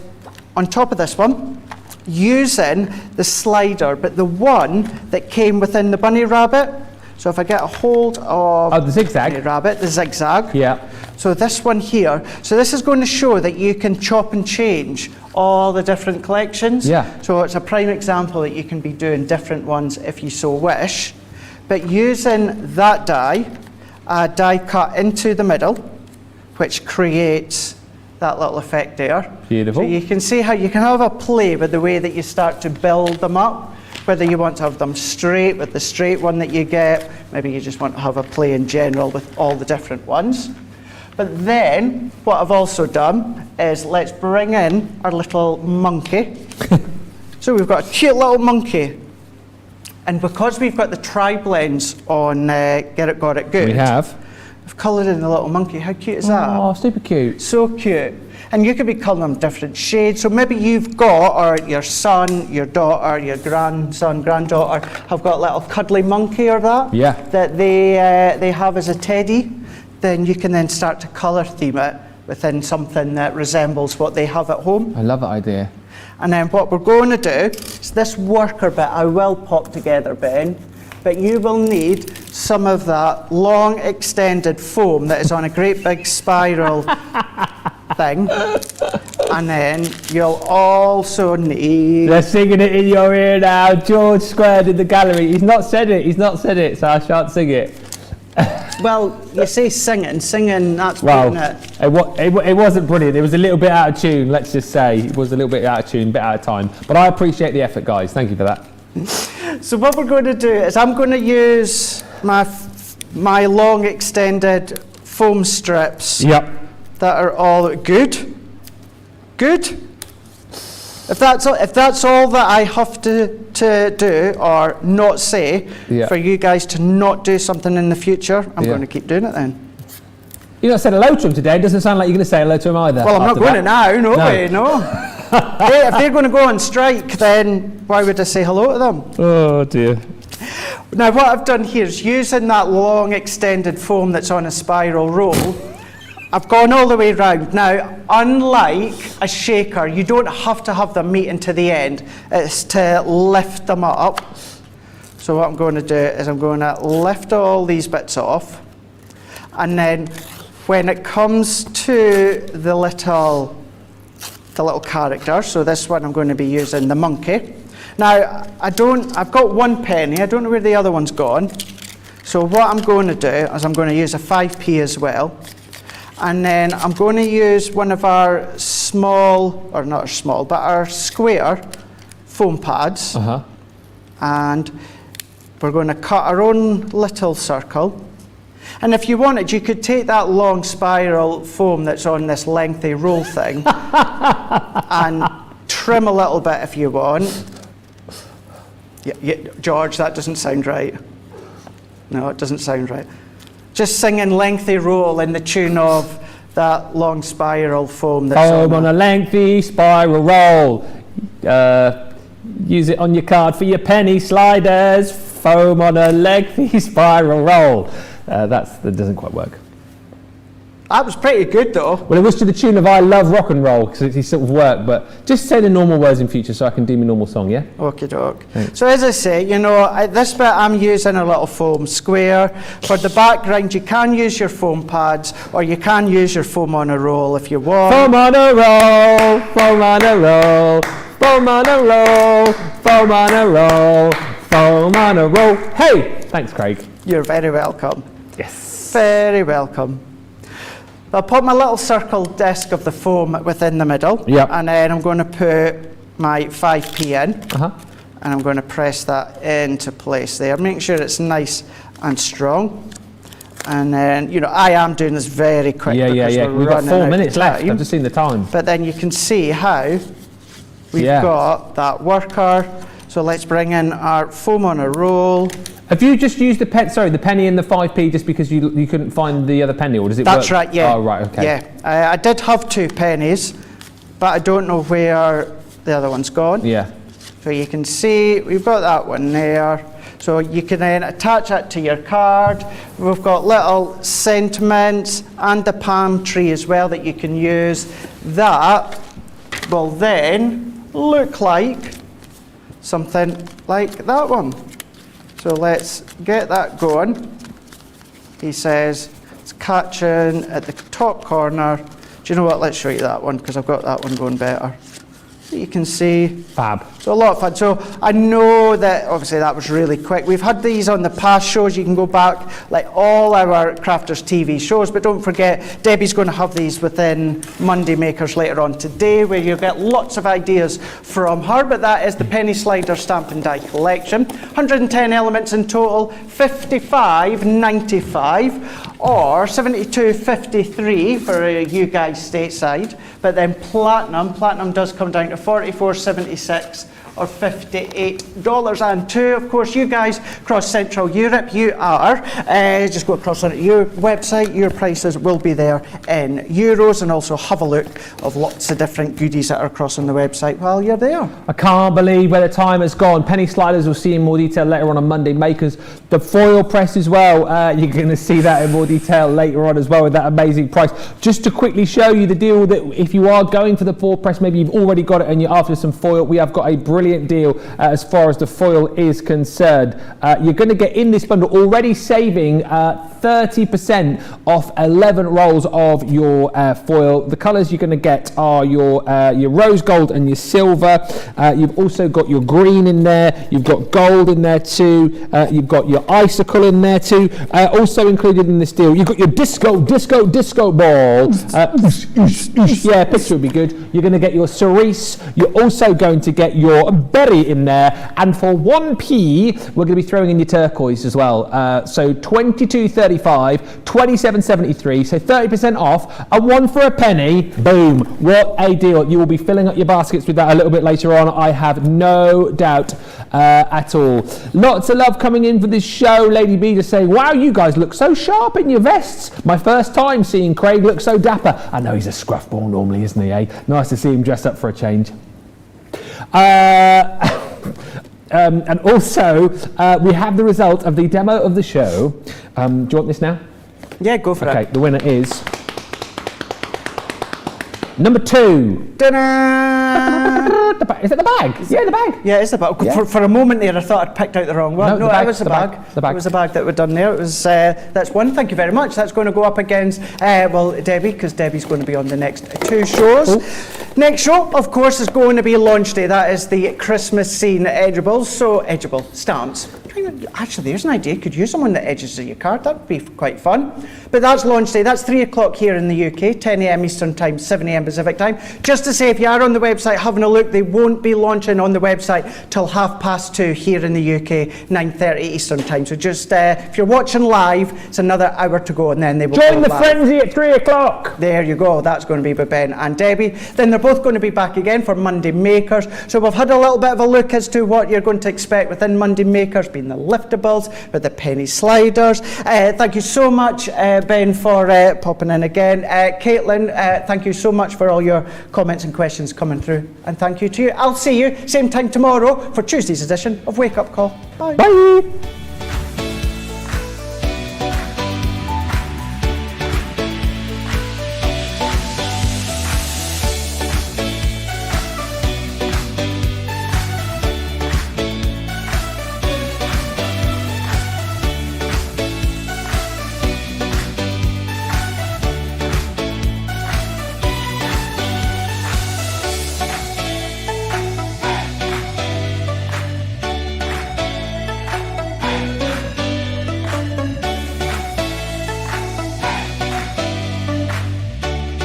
Speaker 2: on top of this one, using the slider, but the one that came within the bunny rabbit. So if I get a hold of
Speaker 1: the zigzag.
Speaker 2: bunny rabbit, the zigzag.
Speaker 1: Yeah.
Speaker 2: So this one here, so this is going to show that you can chop and change all the different collections.
Speaker 1: Yeah.
Speaker 2: So it's a prime example that you can be doing different ones if you so wish. But using that die, a die cut into the middle, which creates that little effect there.
Speaker 1: Beautiful.
Speaker 2: So you can see how you can have a play with the way that you start to build them up. Whether you want to have them straight with the straight one that you get, maybe you just want to have a play in general with all the different ones. But then, what I've also done is let's bring in our little monkey. So we've got a cute little monkey. And because we've got the tri-blends on Get It, Got It Good,
Speaker 1: We have.
Speaker 2: I've coloured in the little monkey. How cute is that?
Speaker 1: Oh, super cute.
Speaker 2: So cute. And you could be colouring them different shades. So maybe you've got, or your son, your daughter, your grandson, granddaughter have got a little cuddly monkey or that.
Speaker 1: Yeah.
Speaker 2: That they have as a teddy. Then you can then start to colour theme it within something that resembles what they have at home.
Speaker 1: I love that idea.
Speaker 2: And then what we're going to do is this worker bit I will pop together, Ben, but you will need some of that long extended foam that is on a great big spiral thing. And then you'll also need...
Speaker 1: They're singing it in your ear now. George Squared in the gallery. He's not said it, so I shan't sing it.
Speaker 2: Well, you say singing, that's
Speaker 1: Well,
Speaker 2: putting it.
Speaker 1: it wasn't brilliant. It was a little bit out of tune, let's just say. It was a little bit out of tune, a bit out of time. But I appreciate the effort, guys. Thank you for that.
Speaker 2: So what we're going to do is I'm going to use my long extended foam strips
Speaker 1: Yep.
Speaker 2: that are all good. If that's all that I have to do or not say for you guys to not do something in the future, I'm going to keep doing it then.
Speaker 1: You not said hello to him today. It doesn't sound like you're going to say hello to him either.
Speaker 2: Well, I'm not going to now. No way, no. If they're going to go on strike, then why would I say hello to them?
Speaker 1: Oh dear.
Speaker 2: Now what I've done here is using that long extended foam that's on a spiral roll, I've gone all the way round. Now, unlike a shaker, you don't have to have them meeting to the end. It's to lift them up. So what I'm going to do is I'm going to lift all these bits off, and then when it comes to the little character, so this one I'm going to be using the monkey. Now, I've got 1 penny, I don't know where the other one's gone. So what I'm going to do is I'm going to use a 5p as well. And then I'm going to use one of our our square foam pads. And we're going to cut our own little circle. And if you wanted, you could take that long spiral foam that's on this lengthy roll thing and trim a little bit if you want. George, that doesn't sound right. No, it doesn't sound right. Just singing lengthy roll in the tune of that long spiral foam that's
Speaker 1: on a lengthy spiral roll. Use it on your card for your penny sliders. Foam on a lengthy spiral roll. That doesn't quite work.
Speaker 2: That was pretty good though.
Speaker 1: Well, it was to the tune of I Love Rock and Roll, because it's sort of work, but just say the normal words in future so I can do my normal song, yeah?
Speaker 2: Okie doke. So as I say, this bit I'm using a little foam square. For the background, you can use your foam pads, or you can use your foam on a roll if you want.
Speaker 1: Foam on a roll, foam on a roll, foam on a roll, foam on a roll, foam on a roll. Hey! Thanks, Craig.
Speaker 2: You're very welcome.
Speaker 1: Yes.
Speaker 2: Very welcome. I'll put my little circle disc of the foam within the middle, and then I'm going to put my 5p in, and I'm going to press that into place there, making sure it's nice and strong. And then, I am doing this very quick because
Speaker 1: we've got 4 minutes left. I've just seen the time.
Speaker 2: But then you can see how we've got that worker. So let's bring in our foam on a roll.
Speaker 1: Have you just used the penny and the 5p just because you couldn't find the other penny, or does it work?
Speaker 2: That's right, yeah.
Speaker 1: Oh, right, okay.
Speaker 2: Yeah, I did have 2 pennies, but I don't know where the other one's gone.
Speaker 1: Yeah.
Speaker 2: So you can see we've got that one there. So you can then attach that to your card. We've got little sentiments and the palm tree as well that you can use. That will then look like something like that one. So let's get that going. He says it's catching at the top corner. Do you know what? Let's show you that one because I've got that one going better. So you can see.
Speaker 1: Fab.
Speaker 2: So a lot of fun. So I know that obviously that was really quick. We've had these on the past shows. You can go back like all our Crafters TV shows, but don't forget Debbie's going to have these within Monday Makers later on today, where you'll get lots of ideas from her. But that is the Penny Slider Stamp and Die collection. 110 elements in total, 55.95 or 72.53 for you guys stateside. But then platinum does come down to 44.76 or $58.02. Of course, you guys across Central Europe, you are just go across on your website. Your prices will be there in euros, and also have a look of lots of different goodies that are across on the website while you're there.
Speaker 1: I can't believe where the time has gone. Penny sliders we'll see in more detail later on Monday Makers. The foil press as well, you're going to see that in more detail later on as well with that amazing price. Just to quickly show you the deal that if you are going for the foil press, maybe you've already got it and you're after some foil, we have got a brilliant deal as far as the foil is concerned. You're going to get in this bundle already saving 30% off 11 rolls of your foil. The colours you're going to get are your rose gold and your silver. You've also got your green in there. You've got gold in there too. You've got your icicle in there too. Also included in this deal, you've got your disco ball. Yeah, picture would be good. You're going to get your cerise. You're also going to get your berry in there, and for 1p, we're going to be throwing in your turquoise as well. So 22.35, 27.73, so 30% off, and 1 for a penny. Boom! What a deal! You will be filling up your baskets with that a little bit later on. I have no doubt at all. Lots of love coming in for this show. Lady B just saying, "Wow, you guys look so sharp in your vests. My first time seeing Craig look so dapper." I know he's a scruff ball normally, isn't he? Eh? Nice to see him dressed up for a change. And also, we have the result of the demo of the show. Do you want this now?
Speaker 2: Yeah, go for it.
Speaker 1: Okay, the winner is number 2. Is it the bag? Yeah, the bag.
Speaker 2: Yeah, it's the bag.
Speaker 1: Yeah.
Speaker 2: For a moment there, I thought I'd picked out the wrong one.
Speaker 1: No,
Speaker 2: No, it was the bag.
Speaker 1: The bag.
Speaker 2: It was the bag that we'd done there. It was that's 1. Thank you very much. That's going to go up against Debbie, because Debbie's going to be on the next 2 shows.
Speaker 1: Ooh.
Speaker 2: Next show, of course, is going to be launch day. That is the Christmas scene edibles. So edible stamps. Actually, there's an idea. You could use them on the edges of your card. That would be quite fun. But that's launch day. That's 3 o'clock here in the UK, 10 a.m. Eastern Time, 7 a.m. Pacific Time. Just to say, if you are on the website having a look, they won't be launching on the website till 2:30 here in the UK, 9:30 Eastern Time. So just, if you're watching live, it's another hour to go, and then they will
Speaker 1: Join
Speaker 2: go
Speaker 1: the
Speaker 2: live.
Speaker 1: frenzy at 3 o'clock.
Speaker 2: There you go. That's going to be with Ben and Debbie. Then they're both going to be back again for Monday Makers. So we've had a little bit of a look as to what you're going to expect within Monday Makers, being the liftables, with the penny sliders. Thank you so much, Ben, for popping in again. Caitlin, thank you so much for all your comments and questions coming through. And thank you to you. I'll see you same time tomorrow for Tuesday's edition of Wake Up Call. Bye.
Speaker 1: Bye.